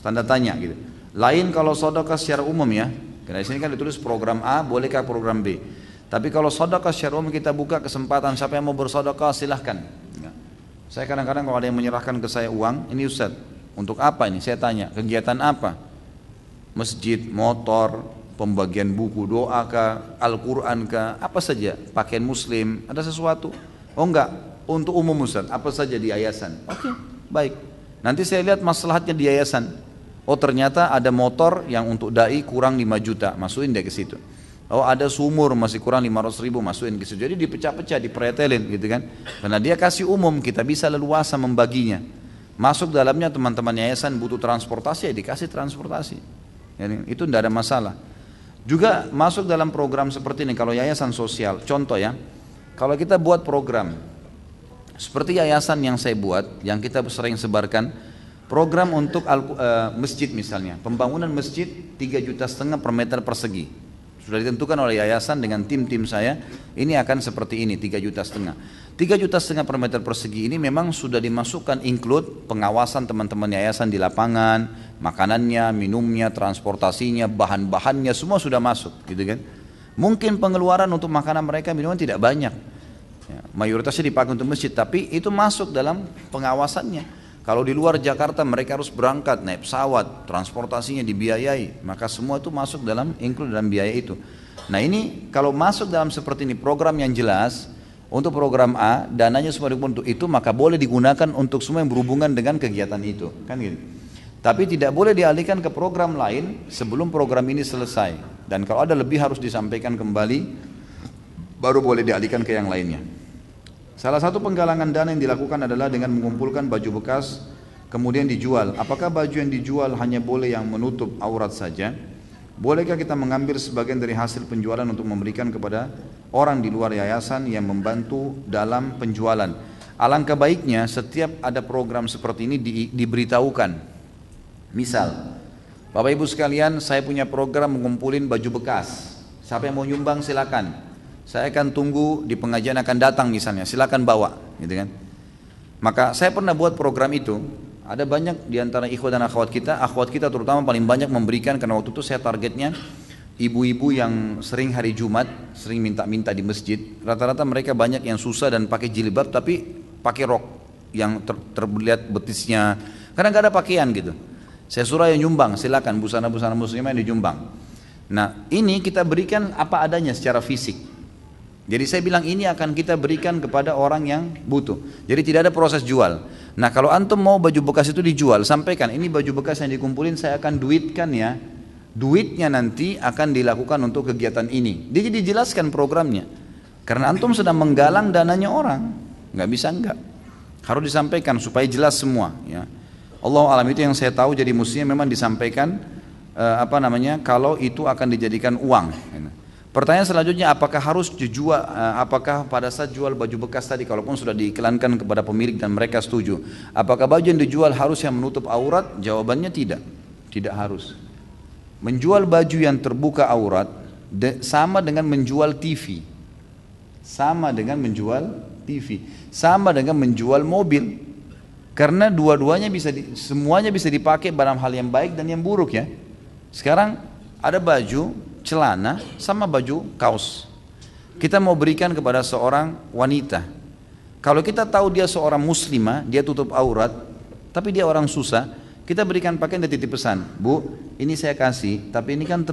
S1: tanda tanya gitu. Lain kalau sedekah secara umum ya. Karena di sini kan ditulis program A, bolehkah program B? Tapi kalau sedekah secara umum kita buka kesempatan, siapa yang mau bersedekah silahkan. Ya. Saya kadang-kadang kalau ada yang menyerahkan ke saya uang, ini Ustaz, untuk apa ini? Saya tanya, kegiatan apa? Masjid, motor, pembagian buku, doa kah, Al-Quran kah, apa saja, pakaian muslim, ada sesuatu? Oh enggak, untuk umum Ustaz, apa saja di yayasan. Oke, baik. Nanti saya lihat maslahatnya di yayasan. Oh ternyata ada motor yang untuk dai kurang 5 juta, masukin dia ke situ. Oh ada sumur masih kurang 500.000 masukin ke situ. Jadi dipecah-pecah, dipretelin gitu kan. Karena dia kasih umum, kita bisa leluasa membaginya. Masuk dalamnya teman-teman yayasan butuh transportasi, ya dikasih transportasi. Jadi, itu tidak ada masalah. Juga masuk dalam program seperti ini, kalau yayasan sosial, contoh ya, kalau kita buat program, seperti yayasan yang saya buat, yang kita sering sebarkan, program untuk masjid misalnya, pembangunan masjid 3,5 juta per meter persegi. Sudah ditentukan oleh yayasan dengan tim-tim saya, ini akan seperti ini 3,5 juta. 3,5 juta per meter persegi ini memang sudah dimasukkan include pengawasan teman-teman yayasan di lapangan, makanannya, minumnya, transportasinya, bahan-bahannya semua sudah masuk gitu kan. Mungkin pengeluaran untuk makanan mereka, minuman tidak banyak ya, mayoritasnya dipakai untuk masjid, tapi itu masuk dalam pengawasannya. Kalau di luar Jakarta mereka harus berangkat naik pesawat, transportasinya dibiayai, maka semua itu masuk dalam include dalam biaya itu. Nah ini kalau masuk dalam seperti ini program yang jelas, untuk program A dananya semua untuk itu, maka boleh digunakan untuk semua yang berhubungan dengan kegiatan itu, kan gitu. Tapi tidak boleh dialihkan ke program lain sebelum program ini selesai. Dan kalau ada lebih harus disampaikan kembali, baru boleh dialihkan ke yang lainnya. Salah satu penggalangan dana yang dilakukan adalah dengan mengumpulkan baju bekas kemudian dijual. Apakah baju yang dijual hanya boleh yang menutup aurat saja? Bolehkah kita mengambil sebagian dari hasil penjualan untuk memberikan kepada orang di luar yayasan yang membantu dalam penjualan? Alangkah baiknya setiap ada program seperti ini diberitahukan. Misal, Bapak Ibu sekalian, saya punya program mengumpulin baju bekas. Siapa yang mau nyumbang silakan. Saya akan tunggu di pengajian akan datang misalnya, silakan bawa, gitu kan. Maka saya pernah buat program itu, ada banyak di antara ikhwat dan akhwat kita terutama paling banyak memberikan, karena waktu itu saya targetnya ibu-ibu yang sering hari Jumat, sering minta-minta di masjid. Rata-rata mereka banyak yang susah dan pakai jilbab tapi pakai rok yang terlihat betisnya, karena nggak ada pakaian gitu. Saya suruh yang nyumbang, silakan busana-busana muslimah yang dijumbang. Nah ini kita berikan apa adanya secara fisik. Jadi saya bilang ini akan kita berikan kepada orang yang butuh. Jadi tidak ada proses jual. Nah kalau antum mau baju bekas itu dijual, sampaikan ini baju bekas yang dikumpulin saya akan duitkan ya. Duitnya nanti akan dilakukan untuk kegiatan ini. Dia jadi jelaskan programnya. Karena antum sedang menggalang dananya orang, nggak bisa enggak. Harus disampaikan supaya jelas semua. Ya. Allah alam itu yang saya tahu, jadi mestinya memang disampaikan kalau itu akan dijadikan uang. Pertanyaan selanjutnya, apakah harus dijual, apakah pada saat jual baju bekas tadi, kalaupun sudah diiklankan kepada pemilik dan mereka setuju, apakah baju yang dijual harus yang menutup aurat? Jawabannya tidak, tidak harus. Menjual baju yang terbuka aurat sama dengan menjual TV, sama dengan menjual TV, sama dengan menjual mobil, karena dua-duanya semuanya bisa dipakai dalam hal yang baik dan yang buruk ya. Sekarang ada baju celana sama baju kaos. Kita mau berikan kepada seorang wanita. Kalau kita tahu dia seorang muslimah, dia tutup aurat, tapi dia orang susah, kita berikan pakaian dan titip pesan, Bu, ini saya kasih, tapi ini kan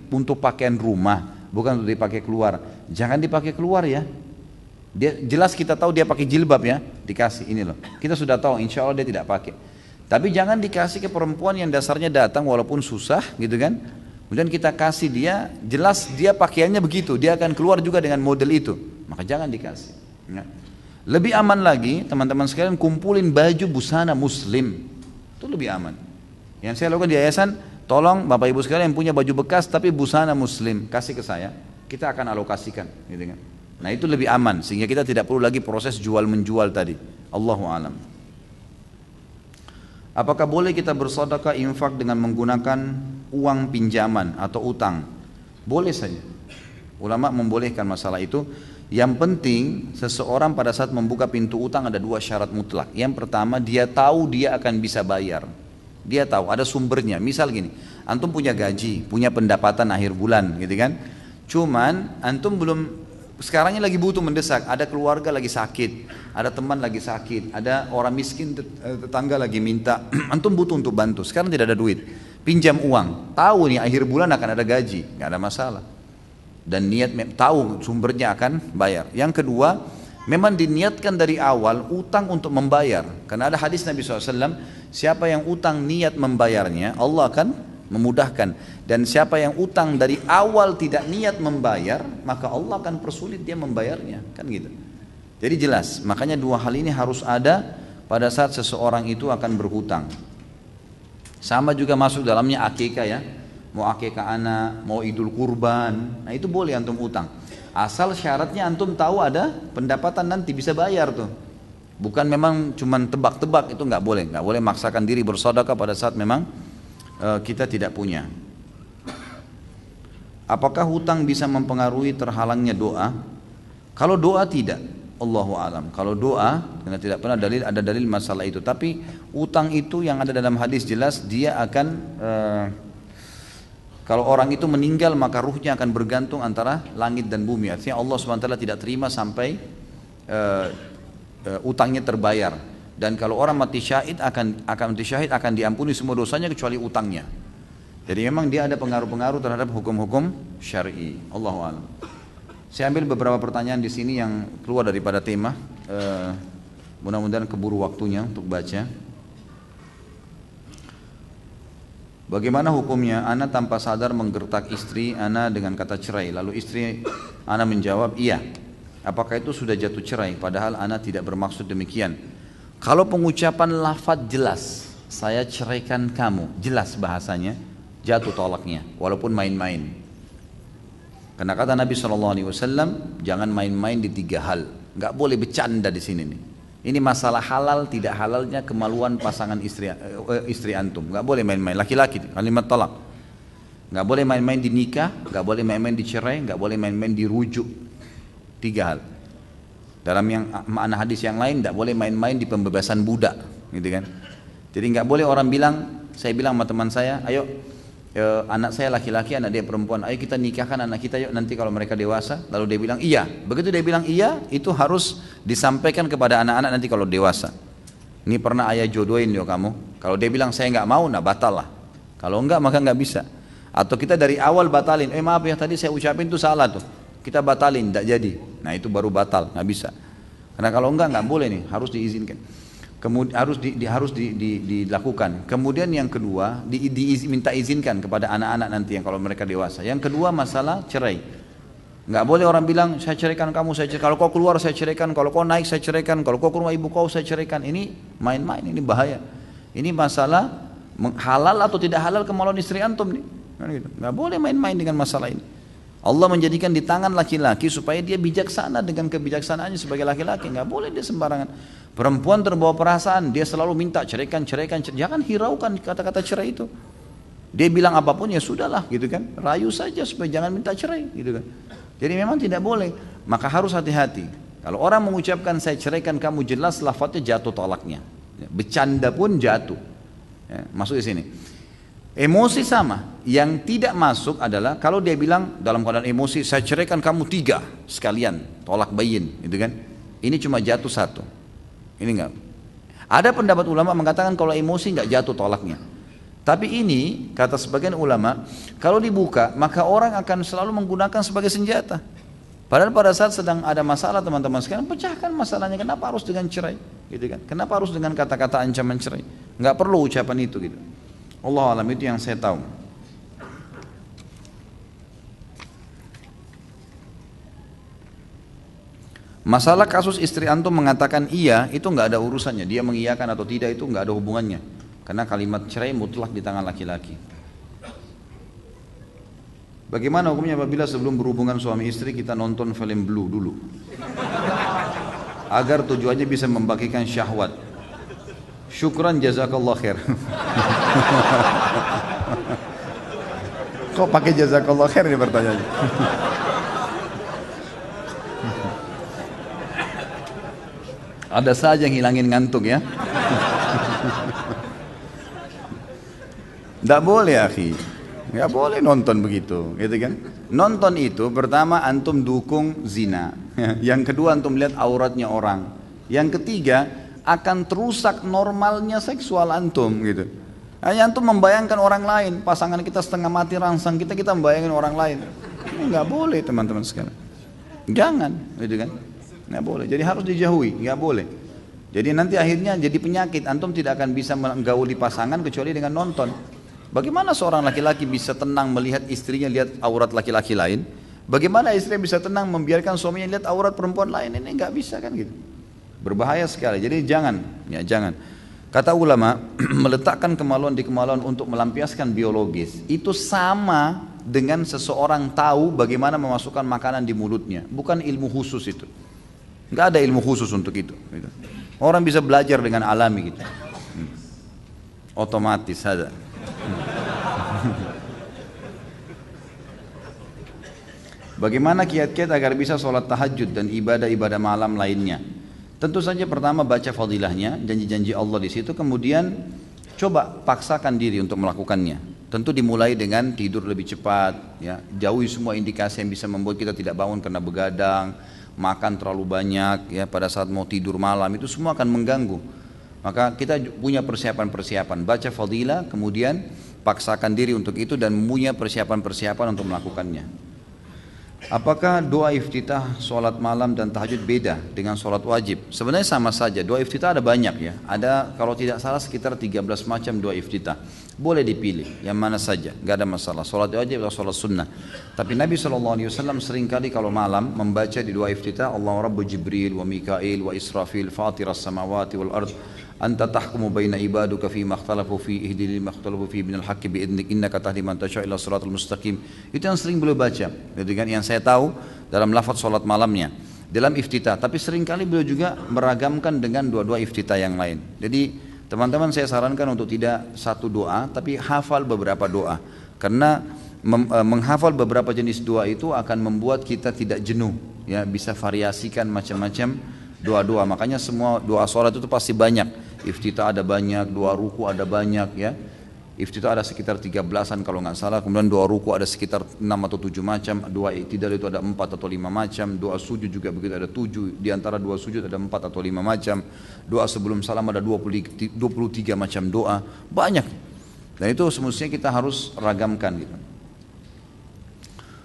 S1: untuk pakaian rumah, bukan untuk dipakai keluar. Jangan dipakai keluar ya. Dia jelas kita tahu dia pakai jilbab ya, dikasih ini loh. Kita sudah tahu, insya Allah dia tidak pakai. Tapi jangan dikasih ke perempuan yang dasarnya datang walaupun susah, gitu kan? Kemudian kita kasih dia, jelas dia pakaiannya begitu, dia akan keluar juga dengan model itu, maka jangan dikasih. Ya. Lebih aman lagi, teman-teman sekalian kumpulin baju busana muslim, itu lebih aman. Yang saya lakukan di yayasan, tolong Bapak Ibu sekalian yang punya baju bekas tapi busana muslim, kasih ke saya, kita akan alokasikan. Gitu kan. Nah itu lebih aman, sehingga kita tidak perlu lagi proses jual menjual tadi. Allahu a'lam. Apakah boleh kita bersedekah infak dengan menggunakan uang pinjaman atau utang? Boleh saja. Ulama membolehkan masalah itu. Yang penting seseorang pada saat membuka pintu utang ada dua syarat mutlak. Yang pertama, dia tahu dia akan bisa bayar. Dia tahu ada sumbernya. Misal gini, antum punya gaji, punya pendapatan akhir bulan, gitu kan? Cuman antum belum, sekarang ini lagi butuh mendesak, ada keluarga lagi sakit, ada teman lagi sakit, ada orang miskin tetangga lagi minta, antum butuh untuk bantu, sekarang tidak ada duit, pinjam uang, tahu nih akhir bulan akan ada gaji, nggak ada masalah, dan niat tahu sumbernya akan bayar. Yang kedua, memang diniatkan dari awal utang untuk membayar, karena ada hadis Nabi SAW, siapa yang utang niat membayarnya, Allah akan memudahkan. Dan siapa yang utang dari awal tidak niat membayar, maka Allah akan persulit dia membayarnya, kan gitu. Jadi jelas, makanya dua hal ini harus ada pada saat seseorang itu akan berhutang. Sama juga masuk dalamnya akikah ya, mau akikah anak, mau idul kurban, nah itu boleh antum utang. Asal syaratnya antum tahu ada pendapatan nanti bisa bayar tuh. Bukan memang cuman tebak-tebak, itu nggak boleh maksakan diri bersedekah pada saat memang kita tidak punya. Apakah hutang bisa mempengaruhi terhalangnya doa? Kalau doa tidak, Allahu alam. Kalau doa, karena tidak pernah ada dalil masalah itu. Tapi utang itu yang ada dalam hadis jelas dia akan kalau orang itu meninggal maka ruhnya akan bergantung antara langit dan bumi. Artinya Allah SWT tidak terima sampai utangnya terbayar. Dan kalau orang mati syahid akan diampuni semua dosanya kecuali utangnya. Jadi memang dia ada pengaruh-pengaruh terhadap hukum-hukum syar'i. Allahu a'lam. Saya ambil beberapa pertanyaan di sini yang keluar daripada tema. Mudah-mudahan keburu waktunya untuk baca. Bagaimana hukumnya ana tanpa sadar menggertak istri ana dengan kata cerai, lalu istri ana menjawab iya. Apakah itu sudah jatuh cerai padahal ana tidak bermaksud demikian? Kalau pengucapan lafadz jelas, saya ceraikan kamu, jelas bahasanya, jatuh tolaknya walaupun main-main. Karena kata Nabi SAW, jangan main-main di tiga hal, nggak boleh bercanda di sini nih. Ini masalah halal tidak halalnya kemaluan pasangan istri antum. Nggak boleh main-main, laki-laki kalimat talak. Nggak boleh main-main di nikah, nggak boleh main-main di cerai, nggak boleh main-main di rujuk. Tiga hal. Dalam yang makna hadis yang lain, nggak boleh main-main di pembebasan budak, gitu kan? Jadi nggak boleh orang bilang, saya bilang sama teman saya, ayo anak saya laki-laki, anak dia perempuan, ayo kita nikahkan anak kita yuk nanti kalau mereka dewasa. Lalu dia bilang iya. Begitu dia bilang iya, itu harus disampaikan kepada anak-anak nanti kalau dewasa. Ini pernah ayah jodohin yuk kamu. Kalau dia bilang saya nggak mau, nah batal lah. Kalau enggak maka nggak bisa. Atau kita dari awal batalin, maaf ya tadi saya ucapin itu salah tuh, kita batalin, tidak jadi. Nah itu baru batal, nggak bisa. Karena kalau enggak boleh nih, harus diizinkan. Kemudian harus dilakukan. Kemudian yang kedua minta izinkan kepada anak-anak nanti yang kalau mereka dewasa. Yang kedua masalah cerai. Nggak boleh orang bilang saya ceraikan kamu, kalau kau keluar saya ceraikan, kalau kau naik saya ceraikan, kalau kau ke rumah ibu kau saya ceraikan. Ini main-main, ini bahaya. Ini masalah halal atau tidak halal kemaluan istri antum nih. Nggak boleh main-main dengan masalah ini. Allah menjadikan di tangan laki-laki supaya dia bijaksana dengan kebijaksanaannya sebagai laki-laki. Nggak boleh dia sembarangan. Perempuan terbawa perasaan, dia selalu minta ceraikan. Jangan hiraukan kata-kata cerai itu. Dia bilang apapun ya sudahlah gitu kan. Rayu saja supaya jangan minta cerai gitu kan. Jadi memang tidak boleh. Maka harus hati-hati. Kalau orang mengucapkan saya ceraikan kamu, jelas lafadznya jatuh tolaknya. Bercanda pun jatuh. Ya, masuk di sini. Emosi sama. Yang tidak masuk adalah kalau dia bilang dalam keadaan emosi saya ceraikan kamu 3 sekalian, tolak bayin gitu kan. Ini cuma jatuh 1. Ini enggak. Ada pendapat ulama mengatakan kalau emosi enggak jatuh tolaknya. Tapi ini kata sebagian ulama, kalau dibuka maka orang akan selalu menggunakan sebagai senjata. Padahal pada saat sedang ada masalah teman-teman sekalian, pecahkan masalahnya. Kenapa harus dengan cerai? Gitu kan? Kenapa harus dengan kata-kata ancaman cerai? Enggak perlu ucapan itu gitu. Allah alam, itu yang saya tahu. Masalah kasus istri antum mengatakan iya, itu nggak ada urusannya. Dia mengiyakan atau tidak itu nggak ada hubungannya. Karena kalimat cerai mutlak di tangan laki-laki. Bagaimana hukumnya apabila sebelum berhubungan suami istri kita nonton film Blue dulu? Agar tujuannya bisa membagikan syahwat. Syukran jazakallah khair. Kok pakai jazakallah khair ini pertanyaannya? Ada saja yang hilangin ngantuk ya. Tidak boleh akhi, nggak boleh nonton begitu, gitu kan? Nonton itu pertama antum dukung zina, yang kedua antum lihat auratnya orang, yang ketiga akan terusak normalnya seksual antum gitu. Hanya antum membayangkan orang lain, pasangan kita setengah mati rangsang, kita membayangkan orang lain. Ini nggak boleh teman-teman sekalian. Jangan, gitu kan? Nggak boleh. Jadi harus dijauhi, nggak boleh. Jadi nanti akhirnya jadi penyakit. Antum tidak akan bisa menggauli pasangan kecuali dengan nonton. Bagaimana seorang laki-laki bisa tenang melihat istrinya lihat aurat laki-laki lain? Bagaimana istri bisa tenang membiarkan suaminya lihat aurat perempuan lain? Ini nggak bisa kan gitu. Berbahaya sekali. Jadi jangan, ya jangan. Kata ulama, meletakkan kemaluan di kemaluan untuk melampiaskan biologis itu sama dengan seseorang tahu bagaimana memasukkan makanan di mulutnya. Bukan ilmu khusus itu. Nggak ada ilmu khusus untuk itu. Gitu. Orang bisa belajar dengan alami gitu. Otomatis ada. Bagaimana kiat-kiat agar bisa sholat tahajud dan ibadah-ibadah malam lainnya? Tentu saja pertama baca fadilahnya, janji-janji Allah di situ, kemudian coba paksakan diri untuk melakukannya. Tentu dimulai dengan tidur lebih cepat, ya, jauhi semua indikasi yang bisa membuat kita tidak bangun karena begadang, makan terlalu banyak, ya, pada saat mau tidur malam itu semua akan mengganggu. Maka kita punya persiapan-persiapan, baca fadilah, kemudian paksakan diri untuk itu dan punya persiapan-persiapan untuk melakukannya. Apakah doa iftitah sholat malam dan tahajud beda dengan sholat wajib? Sebenarnya sama saja, doa iftitah ada banyak ya. Ada kalau tidak salah sekitar 13 macam doa iftitah. Boleh dipilih, yang mana saja, gak ada masalah. Sholat wajib atau sholat sunnah. Tapi Nabi SAW seringkali kalau malam membaca di doa iftitah, Allah Rabbu Jibril wa Mikail wa Israfil fatiras samawati wal ard. Anta tahkumu baina ibaduka fi makhtalafu fi ihdili makhtalafu fi minal haqqi bi'idnik innaka tahdi man tasha' ila siratal mustaqim. Itu yang sering beliau baca. Jadi kan yang saya tahu dalam lafaz salat malamnya, dalam iftitah. Tapi seringkali beliau juga meragamkan dengan doa-doa iftitah yang lain. Jadi teman-teman saya sarankan untuk tidak satu doa, tapi hafal beberapa doa. Karena menghafal beberapa jenis doa itu akan membuat kita tidak jenuh. Ya, bisa variasikan macam-macam doa-doa. Makanya semua doa sholat itu pasti banyak. Iftitah ada banyak, doa ruku ada banyak ya. Iftitah ada sekitar 13-an kalau nggak salah. Kemudian doa ruku ada sekitar 6 atau 7 macam. Doa i'tidal itu ada 4 atau 5 macam. Doa sujud juga begitu ada 7. Di antara doa sujud ada 4 atau 5 macam. Doa sebelum salam ada 23 macam doa. Banyak. Dan itu semestinya kita harus ragamkan gitu.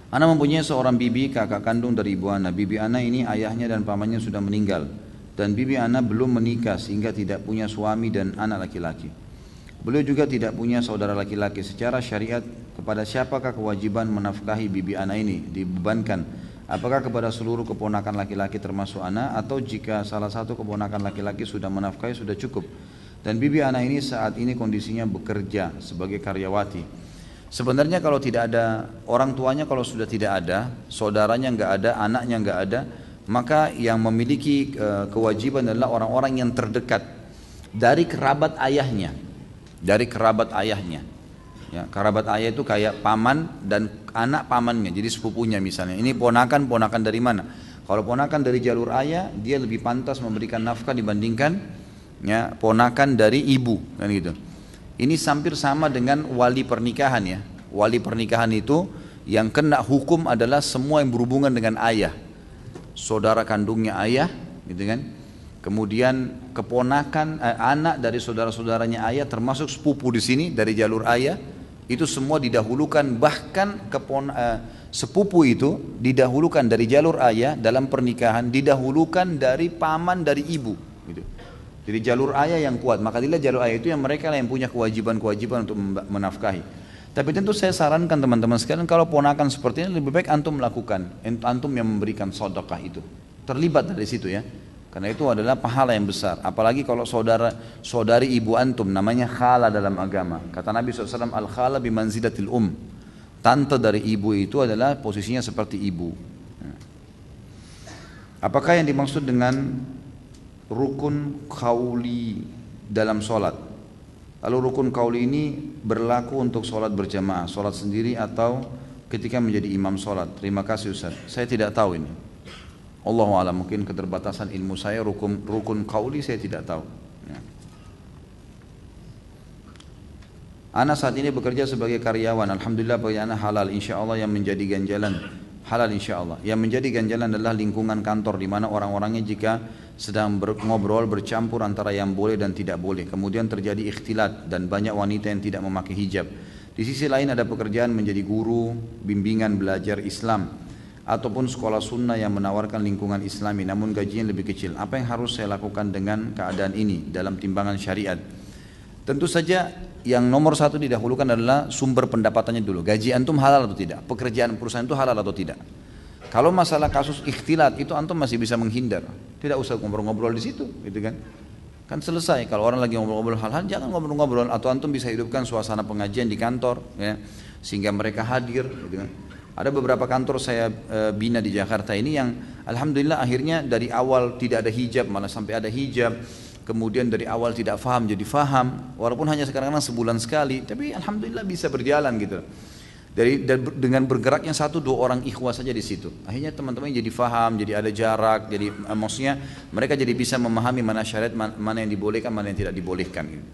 S1: Ana mempunyai seorang bibi kakak kandung dari ibu ana. Bibi ana ini ayahnya dan pamannya sudah meninggal. Dan bibi ana belum menikah sehingga tidak punya suami dan anak laki-laki. Beliau juga tidak punya saudara laki-laki. Secara syariat kepada siapakah kewajiban menafkahi bibi ana ini dibebankan? Apakah kepada seluruh keponakan laki-laki termasuk ana, atau jika salah satu keponakan laki-laki sudah menafkahi sudah cukup? Dan bibi ana ini saat ini kondisinya bekerja sebagai karyawati. Sebenarnya kalau tidak ada orang tuanya, kalau sudah tidak ada, saudaranya nggak ada, anaknya nggak ada, maka yang memiliki kewajiban adalah orang-orang yang terdekat dari kerabat ayahnya, dari kerabat ayahnya. Ya, kerabat ayah itu kayak paman dan anak pamannya, jadi sepupunya misalnya. Ini ponakan dari mana? Kalau ponakan dari jalur ayah, dia lebih pantas memberikan nafkah dibandingkan ya ponakan dari ibu, kan gitu. Ini hampir sama dengan wali pernikahan ya. Wali pernikahan itu yang kena hukum adalah semua yang berhubungan dengan ayah. Saudara kandungnya ayah, gitu kan? Kemudian keponakan anak dari saudara-saudaranya ayah, termasuk sepupu di sini dari jalur ayah, itu semua didahulukan. Bahkan sepupu itu didahulukan dari jalur ayah dalam pernikahan, didahulukan dari paman dari ibu. Gitu. Jadi jalur ayah yang kuat, maka dilihat jalur ayah itu yang mereka yang punya kewajiban-kewajiban untuk menafkahi. Tapi tentu saya sarankan teman-teman sekalian, kalau ponakan seperti ini lebih baik antum melakukan, antum yang memberikan sedekah itu, terlibat dari situ ya, karena itu adalah pahala yang besar. Apalagi kalau saudari ibu antum, namanya khala dalam agama. Kata Nabi SAW, al khala bimanzilatil tante dari ibu itu adalah posisinya seperti ibu. Apakah yang dimaksud dengan rukun qauli dalam sholat? Lalu rukun qauli ini berlaku untuk sholat berjamaah, sholat sendiri atau ketika menjadi imam sholat? Terima kasih Ustaz. Saya tidak tahu ini. Allahu a'lam, mungkin keterbatasan ilmu saya, rukun qauli saya tidak tahu. Ya. Ana saat ini bekerja sebagai karyawan. Alhamdulillah pekerjaan halal, insya Allah yang menjadi ganjalan. Halal insya Allah. Yang menjadi ganjalan adalah lingkungan kantor di mana orang-orangnya jika sedang ngobrol bercampur antara yang boleh dan tidak boleh. Kemudian terjadi ikhtilat dan banyak wanita yang tidak memakai hijab. Di sisi lain ada pekerjaan menjadi guru, bimbingan belajar Islam, ataupun sekolah sunnah yang menawarkan lingkungan Islami namun gajinya lebih kecil. Apa yang harus saya lakukan dengan keadaan ini dalam timbangan syariat? Tentu saja yang nomor satu didahulukan adalah sumber pendapatannya dulu. Gaji antum halal atau tidak? Pekerjaan perusahaan itu halal atau tidak? Kalau masalah kasus ikhtilat itu antum masih bisa menghindar. Tidak usah ngobrol-ngobrol di situ, gitu kan? Kan selesai. Kalau orang lagi ngobrol-ngobrol hal-hal, jangan ngobrol-ngobrol. Atau antum bisa hidupkan suasana pengajian di kantor, ya, sehingga mereka hadir, gitu kan? Ada beberapa kantor saya bina di Jakarta ini yang alhamdulillah akhirnya dari awal tidak ada hijab malah sampai ada hijab. Kemudian dari awal tidak faham jadi faham, walaupun hanya sekarang sebulan sekali, tapi alhamdulillah bisa berjalan gitu. Dengan bergeraknya 1-2 orang ikhwah saja di situ, akhirnya teman-teman jadi faham, jadi ada jarak, jadi maksudnya mereka jadi bisa memahami mana syariat, mana yang dibolehkan, mana yang tidak dibolehkan. Gitu.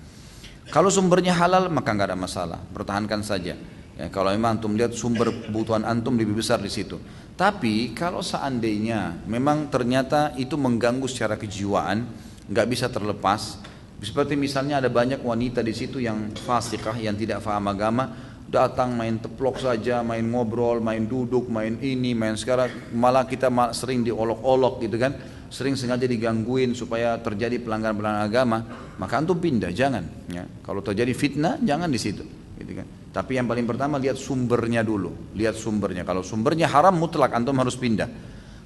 S1: Kalau sumbernya halal maka nggak ada masalah, pertahankan saja. Ya, kalau memang antum lihat sumber kebutuhan antum lebih besar di situ. Tapi kalau seandainya memang ternyata itu mengganggu secara kejiwaan, nggak bisa terlepas. Seperti misalnya ada banyak wanita di situ yang fasikah, yang tidak paham agama, datang main teplok saja, main ngobrol, main duduk, main ini, main sekarang. Malah kita sering diolok-olok gitu kan, sering sengaja digangguin supaya terjadi pelanggaran-pelanggaran agama. Maka antum pindah, jangan. Ya. Kalau terjadi fitnah, jangan di situ. Gitu kan. Tapi yang paling pertama lihat sumbernya dulu, lihat sumbernya. Kalau sumbernya haram mutlak antum harus pindah.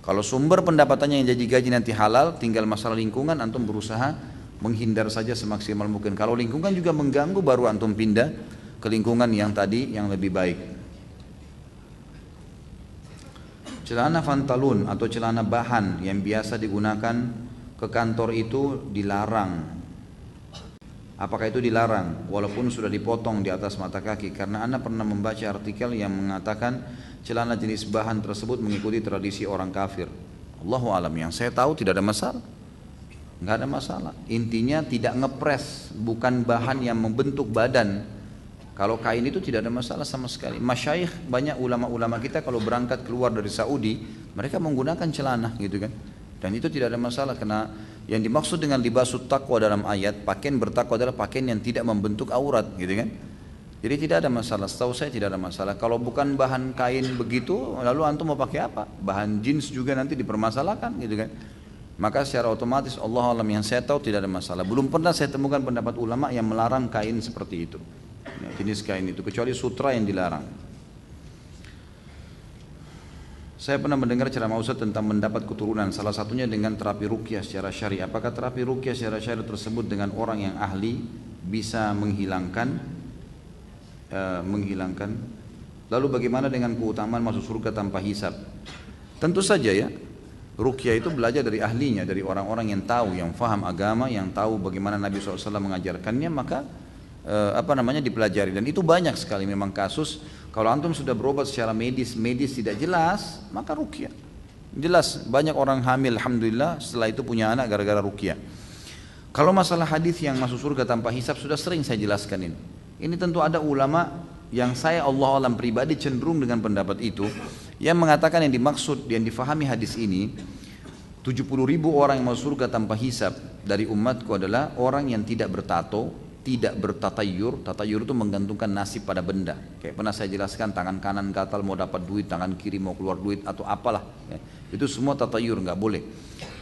S1: Kalau sumber pendapatannya yang jadi gaji nanti halal, tinggal masalah lingkungan, antum berusaha menghindar saja semaksimal mungkin. Kalau lingkungan juga mengganggu, baru antum pindah ke lingkungan yang tadi yang lebih baik. Celana fantalun atau celana bahan yang biasa digunakan ke kantor itu dilarang. Apakah itu dilarang walaupun sudah dipotong di atas mata kaki? Karena Anda pernah membaca artikel yang mengatakan celana jenis bahan tersebut mengikuti tradisi orang kafir. Allahu alam, yang saya tahu tidak ada masalah. Enggak ada masalah. Intinya tidak ngepres, bukan bahan yang membentuk badan. Kalau kain itu tidak ada masalah sama sekali. Masyayikh, banyak ulama-ulama kita kalau berangkat keluar dari Saudi, mereka menggunakan celana gitu kan. Dan itu tidak ada masalah karena yang dimaksud dengan libasut taqwa dalam ayat, pakaian bertakwa adalah pakaian yang tidak membentuk aurat gitu kan. Jadi tidak ada masalah, setahu saya tidak ada masalah. Kalau bukan bahan kain begitu, lalu antum mau pakai apa? Bahan jeans juga nanti dipermasalahkan gitu kan. Maka secara otomatis Allah alam, yang saya tahu tidak ada masalah. Belum pernah saya temukan pendapat ulama yang melarang kain seperti itu, ya, jenis kain itu, kecuali sutra yang dilarang. Saya pernah mendengar ceramah Ustaz tentang mendapat keturunan, salah satunya dengan terapi ruqyah secara syar'i. Apakah terapi ruqyah secara syar'i tersebut dengan orang yang ahli bisa menghilangkan? Lalu bagaimana dengan keutamaan masuk surga tanpa hisab? Tentu saja ya, ruqyah itu belajar dari ahlinya, dari orang-orang yang tahu, yang faham agama, yang tahu bagaimana Nabi SAW mengajarkannya, maka dipelajari. Dan itu banyak sekali memang kasus. Kalau antum sudah berobat secara medis tidak jelas, maka ruqyah. Jelas banyak orang hamil alhamdulillah setelah itu punya anak gara-gara ruqyah. Kalau masalah hadis yang masuk surga tanpa hisab sudah sering saya jelaskan ini. Ini tentu ada ulama yang saya Allah alam pribadi cenderung dengan pendapat itu, yang mengatakan yang dimaksud, yang difahami hadis ini 70.000 orang yang masuk surga tanpa hisab dari umatku adalah orang yang tidak bertato, tidak bertatayur. Tatayur itu menggantungkan nasib pada benda. Kayak pernah saya jelaskan, tangan kanan gatal mau dapat duit, tangan kiri mau keluar duit atau apalah. Ya. Itu semua tatayur, nggak boleh.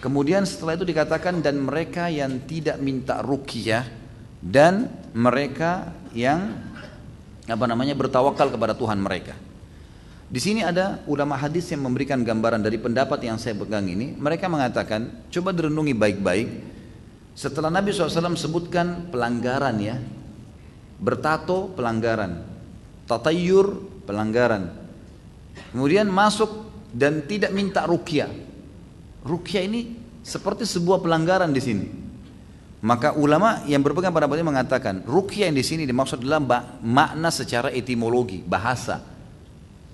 S1: Kemudian setelah itu dikatakan dan mereka yang tidak minta ruqyah dan mereka yang bertawakal kepada Tuhan mereka. Di sini ada ulama hadis yang memberikan gambaran dari pendapat yang saya pegang ini. Mereka mengatakan, coba direnungi baik-baik. Setelah Nabi SAW sebutkan pelanggaran ya, bertato pelanggaran, tatayur pelanggaran, kemudian masuk dan tidak minta ruqyah. Ruqyah ini seperti sebuah pelanggaran di sini. Maka ulama yang berpegang pada pendapat ini mengatakan ruqyah yang di sini dimaksud adalah makna secara etimologi, bahasa.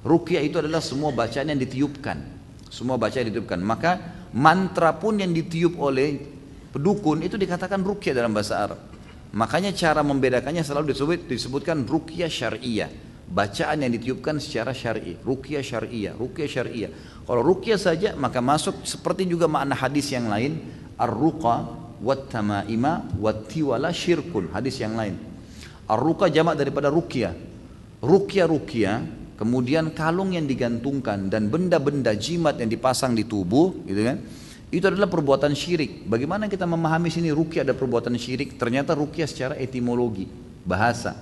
S1: Ruqyah itu adalah semua bacaan yang ditiupkan, semua bacaan yang ditiupkan. Maka mantra pun yang ditiup oleh pedukun itu dikatakan ruqyah dalam bahasa Arab. Makanya cara membedakannya selalu disebutkan ruqyah syar'iyah, bacaan yang ditiupkan secara syar'i, ruqyah syar'iyah, ruqyah syar'iyah. Kalau ruqyah saja maka masuk seperti juga makna hadis yang lain, ar-ruqa wat tamaima wat tiwala syirkun, hadis yang lain. Ar-ruqa jamak daripada ruqyah. Ruqyah, kemudian kalung yang digantungkan dan benda-benda jimat yang dipasang di tubuh, gitu kan? Itu adalah perbuatan syirik. Bagaimana kita memahami sini ruqyah ada perbuatan syirik? Ternyata ruqyah secara etimologi, bahasa.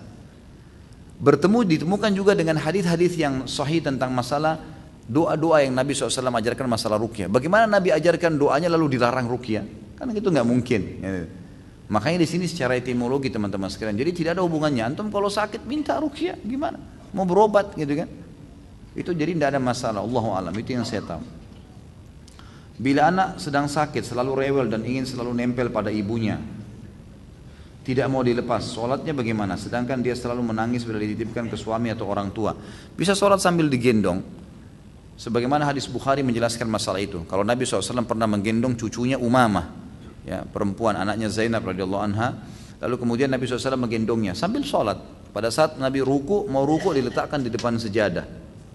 S1: Ditemukan juga dengan hadis-hadis yang sahih tentang masalah doa-doa yang Nabi SAW ajarkan masalah ruqyah. Bagaimana Nabi ajarkan doanya lalu dilarang ruqyah? Karena itu nggak mungkin. Makanya di sini secara etimologi teman-teman sekalian. Jadi tidak ada hubungannya. Antum kalau sakit minta ruqyah gimana? Mau berobat gitu kan? Itu jadi tidak ada masalah. Allahu a'lam. Itu yang saya tahu. Bila anak sedang sakit, selalu rewel dan ingin selalu nempel pada ibunya, tidak mau dilepas, sholatnya bagaimana? Sedangkan dia selalu menangis bila dititipkan ke suami atau orang tua. Bisa sholat sambil digendong. Sebagaimana hadis Bukhari menjelaskan masalah itu. Kalau Nabi SAW pernah menggendong cucunya Umamah, ya, perempuan anaknya Zainab radhiyallahu anha. Lalu kemudian Nabi SAW menggendongnya sambil sholat. Pada saat Nabi mau ruku diletakkan di depan sejadah,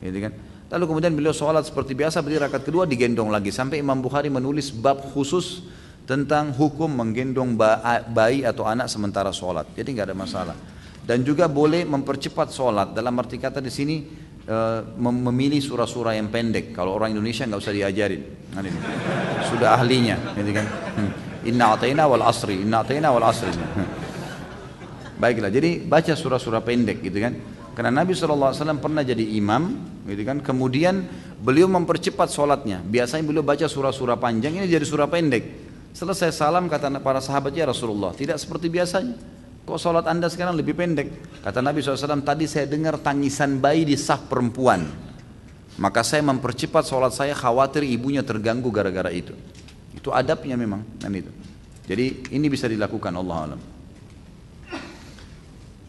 S1: gitu kan? Lalu kemudian beliau sholat seperti biasa, berdiri rakaat kedua digendong lagi. Sampai Imam Bukhari menulis bab khusus tentang hukum menggendong bayi atau anak sementara sholat. Jadi nggak ada masalah. Dan juga boleh mempercepat sholat. Dalam arti kata di sini memilih surah-surah yang pendek. Kalau orang Indonesia nggak usah diajarin. Nah, ini. Sudah ahlinya, gitu kan? Inna atayna wal asri, inna atayna wal asri. Baiklah. Jadi baca surah-surah pendek, gitu kan? Karena Nabi SAW pernah jadi imam, gitu kan? Kemudian beliau mempercepat sholatnya. Biasanya beliau baca surah-surah panjang, ini jadi surah pendek. Selesai salam kata para sahabatnya, Rasulullah, tidak seperti biasanya. Kok sholat anda sekarang lebih pendek? Kata Nabi SAW, tadi saya dengar tangisan bayi di saf perempuan. Maka saya mempercepat sholat saya, khawatir ibunya terganggu gara-gara itu. Itu adabnya memang. Dan itu. Jadi ini bisa dilakukan, Allah alam.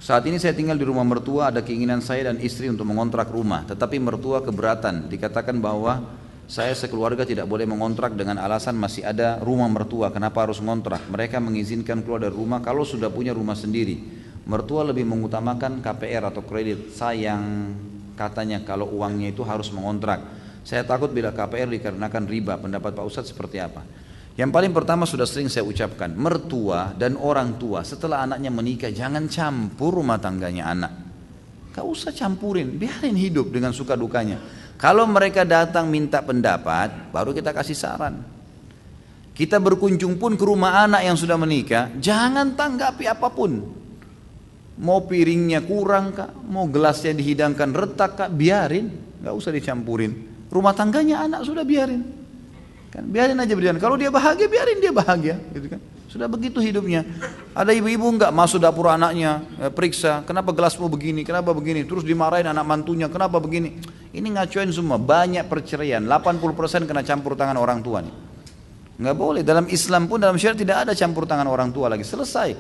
S1: Saat ini saya tinggal di rumah mertua, ada keinginan saya dan istri untuk mengontrak rumah, tetapi mertua keberatan. Dikatakan bahwa saya sekeluarga tidak boleh mengontrak dengan alasan masih ada rumah mertua, kenapa harus mengontrak? Mereka mengizinkan keluar dari rumah kalau sudah punya rumah sendiri. Mertua lebih mengutamakan KPR atau kredit, sayang katanya kalau uangnya itu harus mengontrak. Saya takut bila KPR dikarenakan riba, pendapat Pak Ustadz seperti apa? Yang paling pertama sudah sering saya ucapkan, mertua dan orang tua setelah anaknya menikah jangan campur rumah tangganya anak. Gak usah campurin, biarin hidup dengan suka dukanya. Kalau mereka datang minta pendapat, baru kita kasih saran. Kita berkunjung pun ke rumah anak yang sudah menikah, jangan tanggapi apapun. Mau piringnya kurang kak, mau gelasnya dihidangkan retak kak, biarin, gak usah dicampurin. Rumah tangganya anak sudah biarin. Kan, biarin aja berjalan. Kalau dia bahagia, biarin dia bahagia, gitu kan? Sudah begitu hidupnya. Ada ibu-ibu enggak masuk dapur anaknya, periksa, kenapa gelasmu begini, kenapa begini, terus dimarahin anak mantunya, kenapa begini. Ini ngacuin semua, banyak perceraian, 80% kena campur tangan orang tua nih. Enggak boleh, dalam Islam pun dalam syariat tidak ada campur tangan orang tua lagi, selesai.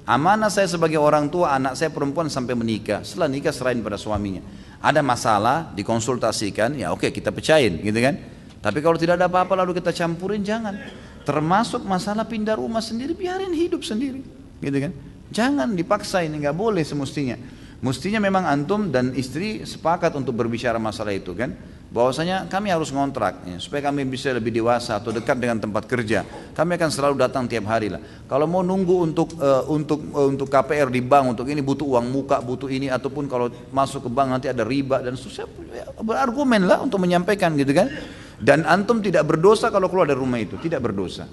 S1: Amanah saya sebagai orang tua, anak saya perempuan sampai menikah, setelah nikah serahin pada suaminya. Ada masalah, dikonsultasikan, ya oke kita pecahin, gitu kan. Tapi kalau tidak ada apa-apa lalu kita campurin, jangan. Termasuk masalah pindah rumah sendiri, biarin hidup sendiri, gitu kan. Jangan dipaksain, nggak boleh semestinya. Mestinya memang antum dan istri sepakat untuk berbicara masalah itu kan. Bahwasanya kami harus ngontrak ya, supaya kami bisa lebih dewasa atau dekat dengan tempat kerja. Kami akan selalu datang tiap hari lah. Kalau mau nunggu untuk KPR di bank, untuk ini butuh uang muka, butuh ini, ataupun kalau masuk ke bank nanti ada riba dan susah, berargumen lah untuk menyampaikan, gitu kan. Dan antum tidak berdosa kalau keluar dari rumah itu, tidak berdosa.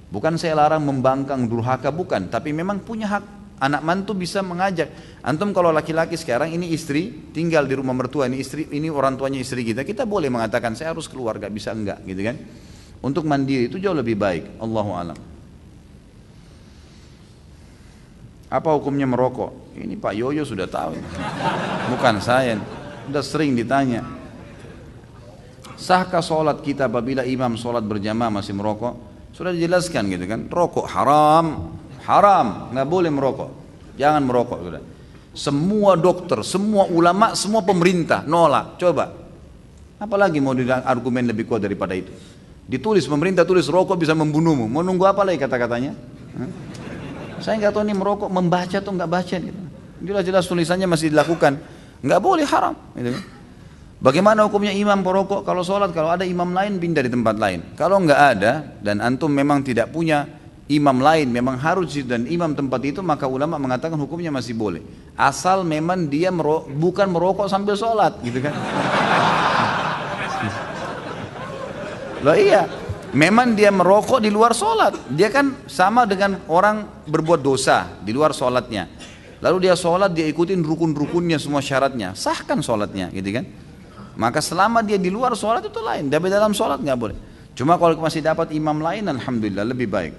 S1: Bukan saya larang membangkang durhaka, bukan, tapi memang punya hak. Anak mantu bisa mengajak. Antum kalau laki-laki sekarang ini istri tinggal di rumah mertua, ini istri, ini orang tuanya istri kita, kita boleh mengatakan saya harus keluar, gak bisa enggak, gitu kan. Untuk mandiri itu jauh lebih baik. Allahu a'lam. Apa hukumnya merokok? Ini Pak Yoyo sudah tahu, bukan saya, sudah sering ditanya. Sahkah sholat kita apabila imam sholat berjamaah masih merokok? Sudah dijelaskan, gitu kan. Rokok haram, haram, nggak boleh merokok. Jangan merokok, sudah. Semua dokter, semua ulama, semua pemerintah nolak. Coba, apalagi mau argumen lebih kuat daripada itu? Ditulis, pemerintah tulis rokok bisa membunuhmu. Mau nunggu apa lagi kata-katanya? Saya nggak tahu ini merokok membaca atau nggak baca. Gitu. Jelas-jelas tulisannya masih dilakukan. Nggak boleh, haram. Gitu. Bagaimana hukumnya imam perokok? Kalau sholat, kalau ada imam lain pindah di tempat lain. Kalau nggak ada dan antum memang tidak punya imam lain, memang harus dan imam tempat itu, maka ulama mengatakan hukumnya masih boleh. Asal memang dia bukan merokok sambil sholat, gitu kan? Loh iya, Memang dia merokok di luar sholat, dia kan sama dengan orang berbuat dosa di luar sholatnya. Lalu dia sholat, dia ikutin rukun-rukunnya semua syaratnya, sahkan sholatnya, gitu kan? Maka selama dia di luar sholat itu lain, tapi dalam sholat nggak boleh. Cuma kalau masih dapat imam lain, alhamdulillah lebih baik.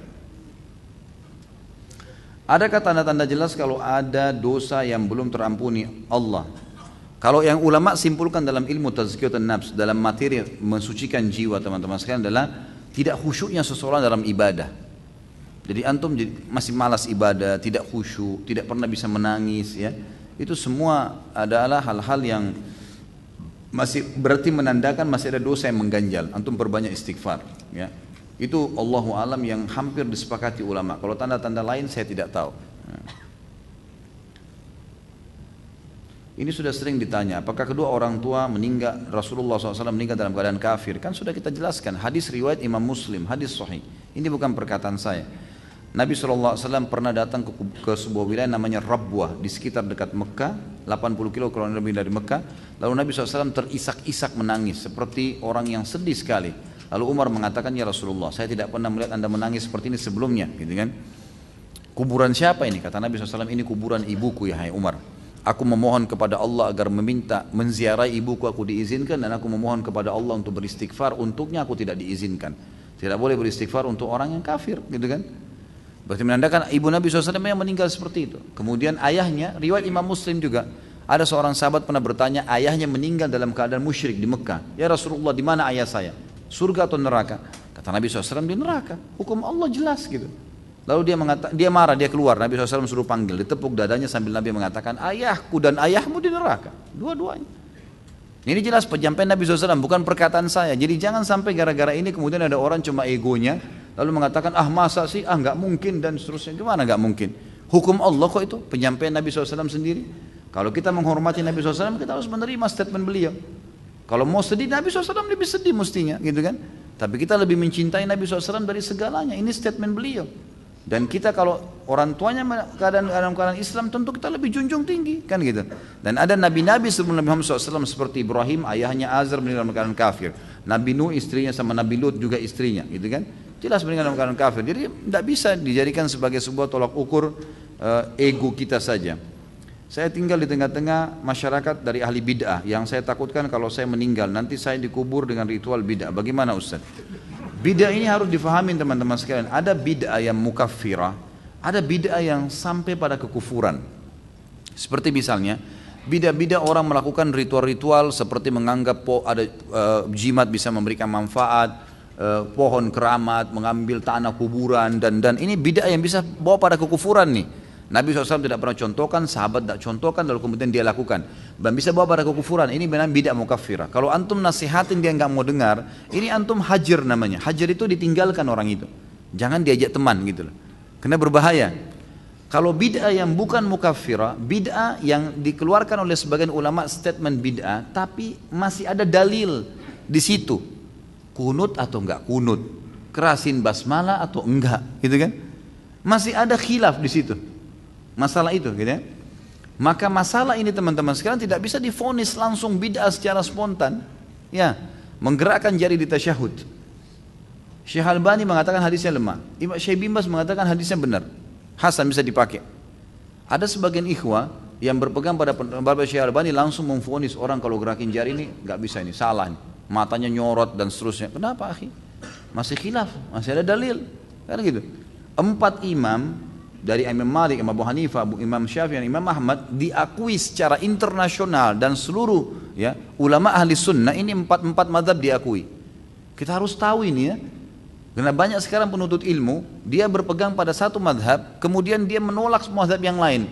S1: Adakah tanda-tanda jelas kalau ada dosa yang belum terampuni Allah? Kalau yang ulama simpulkan dalam ilmu tazkiyatun nafs, dalam materi mensucikan jiwa teman-teman sekalian adalah tidak khusyuknya seseorang dalam ibadah. Jadi antum masih malas ibadah, tidak khusyuk, tidak pernah bisa menangis, ya. Itu semua adalah hal-hal yang masih berarti menandakan masih ada dosa yang mengganjal. Antum perbanyak istighfar, ya. Itu Allahu alam yang hampir disepakati ulama. Kalau tanda-tanda lain saya tidak tahu. Ini sudah sering ditanya, apakah kedua orang tua meninggal, Rasulullah SAW meninggal dalam keadaan kafir? Kan sudah kita jelaskan, hadis riwayat Imam Muslim, hadis sahih. Ini bukan perkataan saya. Nabi SAW pernah datang ke sebuah wilayah namanya Rabwah, di sekitar dekat Mekah, 80 kilo kurang lebih dari Mekah. Lalu Nabi SAW terisak-isak menangis, seperti orang yang sedih sekali. Lalu Umar mengatakan, ya Rasulullah, saya tidak pernah melihat anda menangis seperti ini sebelumnya, gitu kan? Kuburan siapa ini? Kata Nabi SAW, ini kuburan ibuku ya hai Umar. Aku memohon kepada Allah agar menziarahi ibuku, aku diizinkan, dan aku memohon kepada Allah untuk beristighfar, untuknya aku tidak diizinkan. Tidak boleh beristighfar untuk orang yang kafir, gitu kan? Berarti menandakan ibu Nabi SAW yang meninggal seperti itu. Kemudian ayahnya, riwayat Imam Muslim juga, ada seorang sahabat pernah bertanya, ayahnya meninggal dalam keadaan musyrik di Mekah. Ya Rasulullah, di mana ayah saya? Surga atau neraka? Kata Nabi SAW, di neraka. Hukum Allah jelas gitu. Lalu dia marah, dia keluar. Nabi SAW suruh panggil, ditepuk dadanya sambil Nabi mengatakan, ayahku dan ayahmu di neraka, dua-duanya. Ini jelas penyampaian Nabi SAW, bukan perkataan saya. Jadi jangan sampai gara-gara ini kemudian ada orang cuma egonya, lalu mengatakan, ah masa sih, ah nggak mungkin dan seterusnya. Gimana nggak mungkin? Hukum Allah kok itu, penyampaian Nabi SAW sendiri. Kalau kita menghormati Nabi SAW, kita harus menerima statement beliau. Kalau mau sedih, Nabi SAW lebih sedih mestinya, gitu kan? Tapi kita lebih mencintai Nabi SAW dari segalanya. Ini statement beliau. Dan kita kalau orang tuanya dalam keadaan Islam, tentu kita lebih junjung tinggi, kan gitu. Dan ada nabi-nabi sebelum Nabi Muhammad SAW seperti Ibrahim, ayahnya Azar meninggal dalam keadaan kafir. Nabi Nuh istrinya sama Nabi Lut juga istrinya, gitu kan. Jelas meninggal dalam keadaan kafir. Jadi tidak bisa dijadikan sebagai sebuah tolak ukur ego kita saja. Saya tinggal di tengah-tengah masyarakat dari ahli bid'ah, yang saya takutkan kalau saya meninggal nanti saya dikubur dengan ritual bid'ah. Bagaimana Ustaz? Bid'ah ini harus difahami teman-teman sekalian. Ada bid'ah yang mukaffirah, ada bid'ah yang sampai pada kekufuran. Seperti misalnya bid'ah orang melakukan ritual-ritual seperti menganggap ada jimat bisa memberikan manfaat, pohon keramat, mengambil tanah kuburan, dan ini bid'ah yang bisa bawa pada kekufuran nih. Nabi SAW tidak pernah contohkan, sahabat tidak contohkan, lalu kemudian dia lakukan, dan bisa bawa pada kekufuran. Ini benar bid'ah mukaffirah. Kalau antum nasihatin dia nggak mau dengar, ini antum hajar namanya. Hajar itu ditinggalkan orang itu, jangan diajak teman gitu loh, karena berbahaya. Kalau bid'ah yang bukan mukaffirah, bid'ah yang dikeluarkan oleh sebagian ulama statement bid'ah, tapi masih ada dalil di situ, kunut atau enggak kunut, kerasin basmalah atau enggak, gitu kan? Masih ada khilaf di situ. Masalah itu, gitu ya. Maka masalah ini teman-teman sekalian tidak bisa divonis langsung bid'ah secara spontan. Ya, menggerakkan jari di tasyahud. Syekh Albani mengatakan hadisnya lemah. Syekh Bin Baz mengatakan hadisnya benar. Hasan bisa dipakai. Ada sebagian ikhwah yang berpegang pada pendapat Syekh Albani langsung memvonis orang kalau gerakin jari ini nggak bisa, ini salah nih. Matanya nyorot dan seterusnya. Kenapa, akhi? Masih khilaf, masih ada dalil. Kan gitu. 4 imam dari Imam Malik, Imam Abu Hanifah, Imam Syafi'i, dan Imam Ahmad diakui secara internasional, dan seluruh ya ulama ahli sunnah ini 4 mazhab diakui. Kita harus tahu ini ya, karena banyak sekarang penuntut ilmu dia berpegang pada satu mazhab, kemudian dia menolak mazhab yang lain.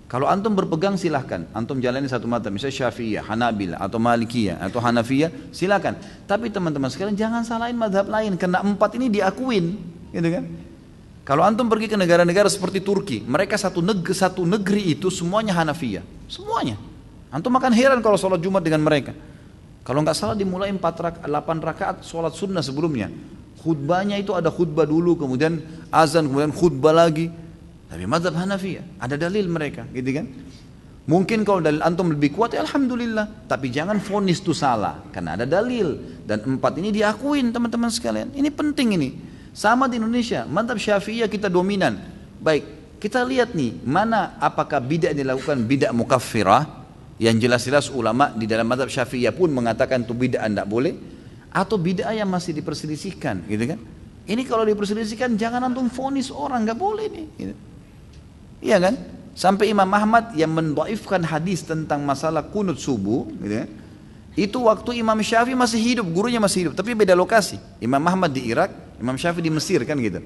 S1: Kalau antum berpegang silahkan, antum jalani satu mazhab, misalnya Syafi'iyah, Hanabilah, atau Malikiyah, atau Hanafiyah, silahkan. Tapi teman-teman sekalian jangan salahin mazhab lain, karena 4 ini diakuin, gitu kan? Kalau antum pergi ke negara-negara seperti Turki, mereka satu negeri itu semuanya Hanafiyah, semuanya. Antum akan heran kalau sholat Jumat dengan mereka. Kalau nggak salah dimulai 8 rakaat sholat sunnah sebelumnya. Khutbahnya itu ada khutbah dulu, kemudian azan, kemudian khutbah lagi. Tapi mazhab Hanafiyah, ada dalil mereka, gitu kan? Mungkin kalau dalil antum lebih kuat ya alhamdulillah, tapi jangan vonis itu salah karena ada dalil. Dan 4 ini diakuin teman-teman sekalian. Ini penting ini. Sama di Indonesia, mazhab Syafi'iyah kita dominan. Baik, kita lihat nih mana apakah bid'ah yang dilakukan bid'ah mukaffirah yang jelas-jelas ulama di dalam mazhab Syafi'iyah pun mengatakan itu bid'ah tidak boleh, atau bid'ah yang masih diperselisihkan, gitu kan? Ini kalau diperselisihkan jangan antum vonis orang, nggak boleh nih. Gitu. Iya kan? Sampai Imam Ahmad yang mendhaifkan hadis tentang masalah kunut subuh, gitu kan? Itu waktu Imam Syafi'i masih hidup, gurunya masih hidup, tapi beda lokasi. Imam Ahmad di Irak, Imam Syafi'i di Mesir kan gitu.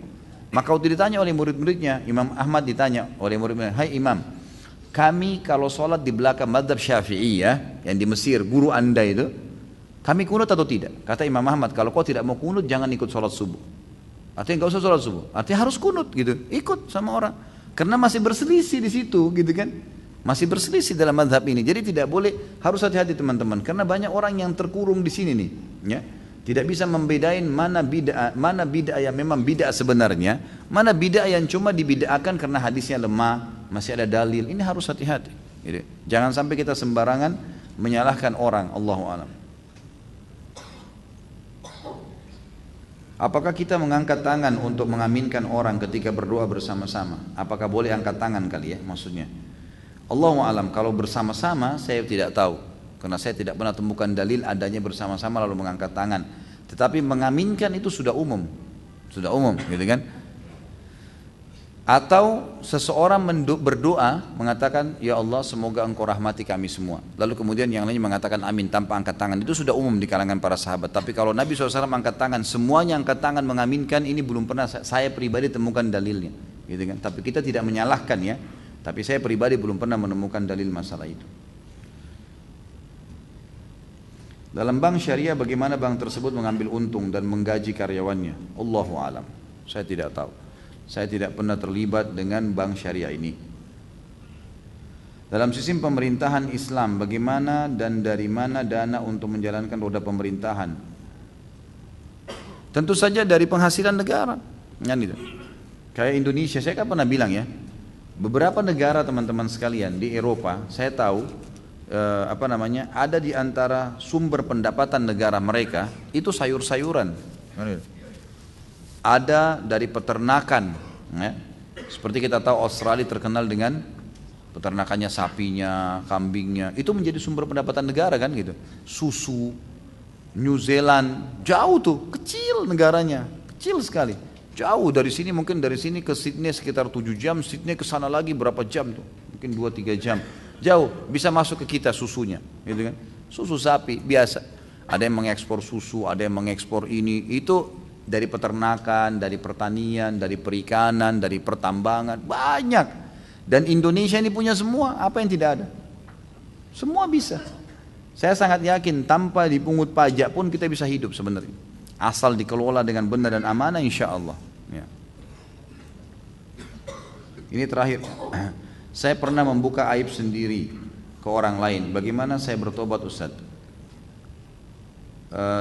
S1: Maka waktu ditanya oleh murid-muridnya, Imam Ahmad ditanya oleh murid-muridnya, "Hai Imam, kami kalau sholat di belakang mazhab Syafi'i ya, yang di Mesir, guru anda itu, kami kunut atau tidak?" Kata Imam Ahmad, "Kalau kau tidak mau kunut, jangan ikut sholat subuh." Artinya nggak usah sholat subuh, artinya harus kunut gitu, ikut sama orang. Karena masih berselisih di situ, gitu kan? Masih berselisih dalam mazhab ini. Jadi tidak boleh, harus hati-hati teman-teman. Karena banyak orang yang terkurung di sini nih, ya. Tidak bisa membedain mana bid'ah yang memang bid'ah sebenarnya, mana bid'ah yang cuma dibid'ahkan karena hadisnya lemah, masih ada dalil. Ini harus hati-hati. Gitu. Jangan sampai kita sembarangan menyalahkan orang. Allahu a'lam. Apakah kita mengangkat tangan untuk mengaminkan orang ketika berdoa bersama-sama? Apakah boleh angkat tangan kali ya maksudnya? Allahu a'lam, kalau bersama-sama saya tidak tahu. Karena saya tidak pernah temukan dalil adanya bersama-sama lalu mengangkat tangan. Tetapi mengaminkan itu sudah umum. Sudah umum gitu kan? Atau seseorang berdoa mengatakan, "Ya Allah semoga engkau rahmati kami semua." Lalu kemudian yang lainnya mengatakan amin tanpa angkat tangan. Itu sudah umum di kalangan para sahabat. Tapi kalau Nabi SAW angkat tangan, semuanya angkat tangan mengaminkan, ini belum pernah saya pribadi temukan dalilnya, gitu kan? Tapi kita tidak menyalahkan ya. Tapi saya pribadi belum pernah menemukan dalil masalah itu. Dalam bank syariah bagaimana bank tersebut mengambil untung dan menggaji karyawannya? Allahu a'lam. Saya tidak tahu. Saya tidak pernah terlibat dengan bank syariah ini. Dalam sistem pemerintahan Islam, bagaimana dan dari mana dana untuk menjalankan roda pemerintahan? Tentu saja dari penghasilan negara. Kan gitu. Kayak Indonesia, saya kan pernah bilang ya, beberapa negara teman-teman sekalian di Eropa, saya tahu ada di antara sumber pendapatan negara mereka itu sayur-sayuran. Kan gitu. Ada dari peternakan, ya. Seperti kita tahu Australia terkenal dengan peternakannya sapinya, kambingnya, itu menjadi sumber pendapatan negara kan gitu. Susu, New Zealand, jauh tuh, kecil negaranya, kecil sekali. Jauh dari sini, mungkin dari sini ke Sydney sekitar 7 jam, Sydney ke sana lagi berapa jam tuh, mungkin 2-3 jam. Jauh, bisa masuk ke kita susunya, gitu kan. Susu sapi biasa. Ada yang mengekspor susu, ada yang mengekspor ini, itu dari peternakan, dari pertanian, dari perikanan, dari pertambangan, banyak. Dan Indonesia ini punya semua, apa yang tidak ada? Semua bisa. Saya sangat yakin tanpa dipungut pajak pun kita bisa hidup sebenarnya. Asal dikelola dengan benar dan amanah, insya Allah. Ya. Ini terakhir. Saya pernah membuka aib sendiri ke orang lain. Bagaimana saya bertobat, Ustaz?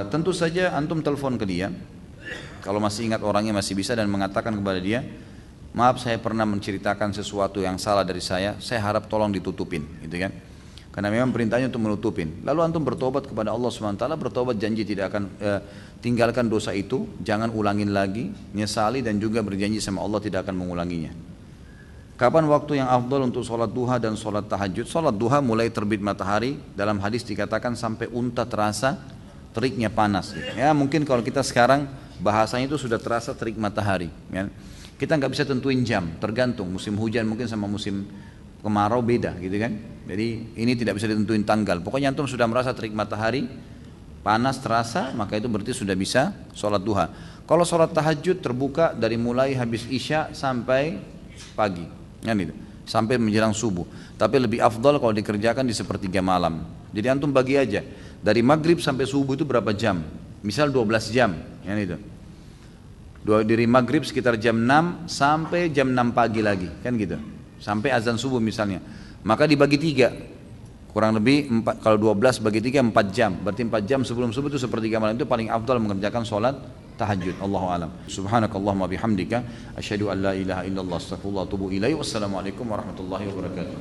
S1: Tentu saja antum telepon ke dia. Kalau masih ingat orangnya masih bisa, dan mengatakan kepada dia, "Maaf saya pernah menceritakan sesuatu yang salah dari saya harap tolong ditutupin," gitu kan? Karena memang perintahnya untuk menutupin. Lalu antum bertobat kepada Allah SWT, bertobat janji tidak akan tinggalkan dosa itu, jangan ulangin lagi, nyesali dan juga berjanji sama Allah tidak akan mengulanginya. Kapan waktu yang afdal untuk sholat duha dan sholat tahajud? Sholat duha mulai terbit matahari, dalam hadis dikatakan sampai unta terasa teriknya panas. Gitu. Ya mungkin kalau kita sekarang bahasanya itu sudah terasa terik matahari. Ya. Kita nggak bisa tentuin jam, tergantung musim hujan mungkin sama musim kemarau beda, gitu kan? Jadi ini tidak bisa ditentuin tanggal. Pokoknya antum sudah merasa terik matahari, panas terasa, maka itu berarti sudah bisa sholat duha. Kalau sholat tahajud terbuka dari mulai habis isya sampai pagi, kan itu, sampai menjelang subuh. Tapi lebih afdal kalau dikerjakan di sepertiga malam. Jadi antum bagi aja dari maghrib sampai subuh itu berapa jam? Misal 12 jam, kan itu. Dari maghrib sekitar jam 6 sampai jam 6 pagi lagi, kan gitu. Sampai azan subuh misalnya. Maka dibagi 3. Kurang lebih 4, kalau 12 bagi 3 4 jam. Berarti 4 jam sebelum subuh itu sepertiga malam, itu paling afdal mengerjakan sholat tahajud. Allahu a'lam. Subhanakallahumma bihamdika asyhadu an la ilaha illallah astaghfirullah wa atubu ilaih. Wassalamualaikum warahmatullahi wabarakatuh.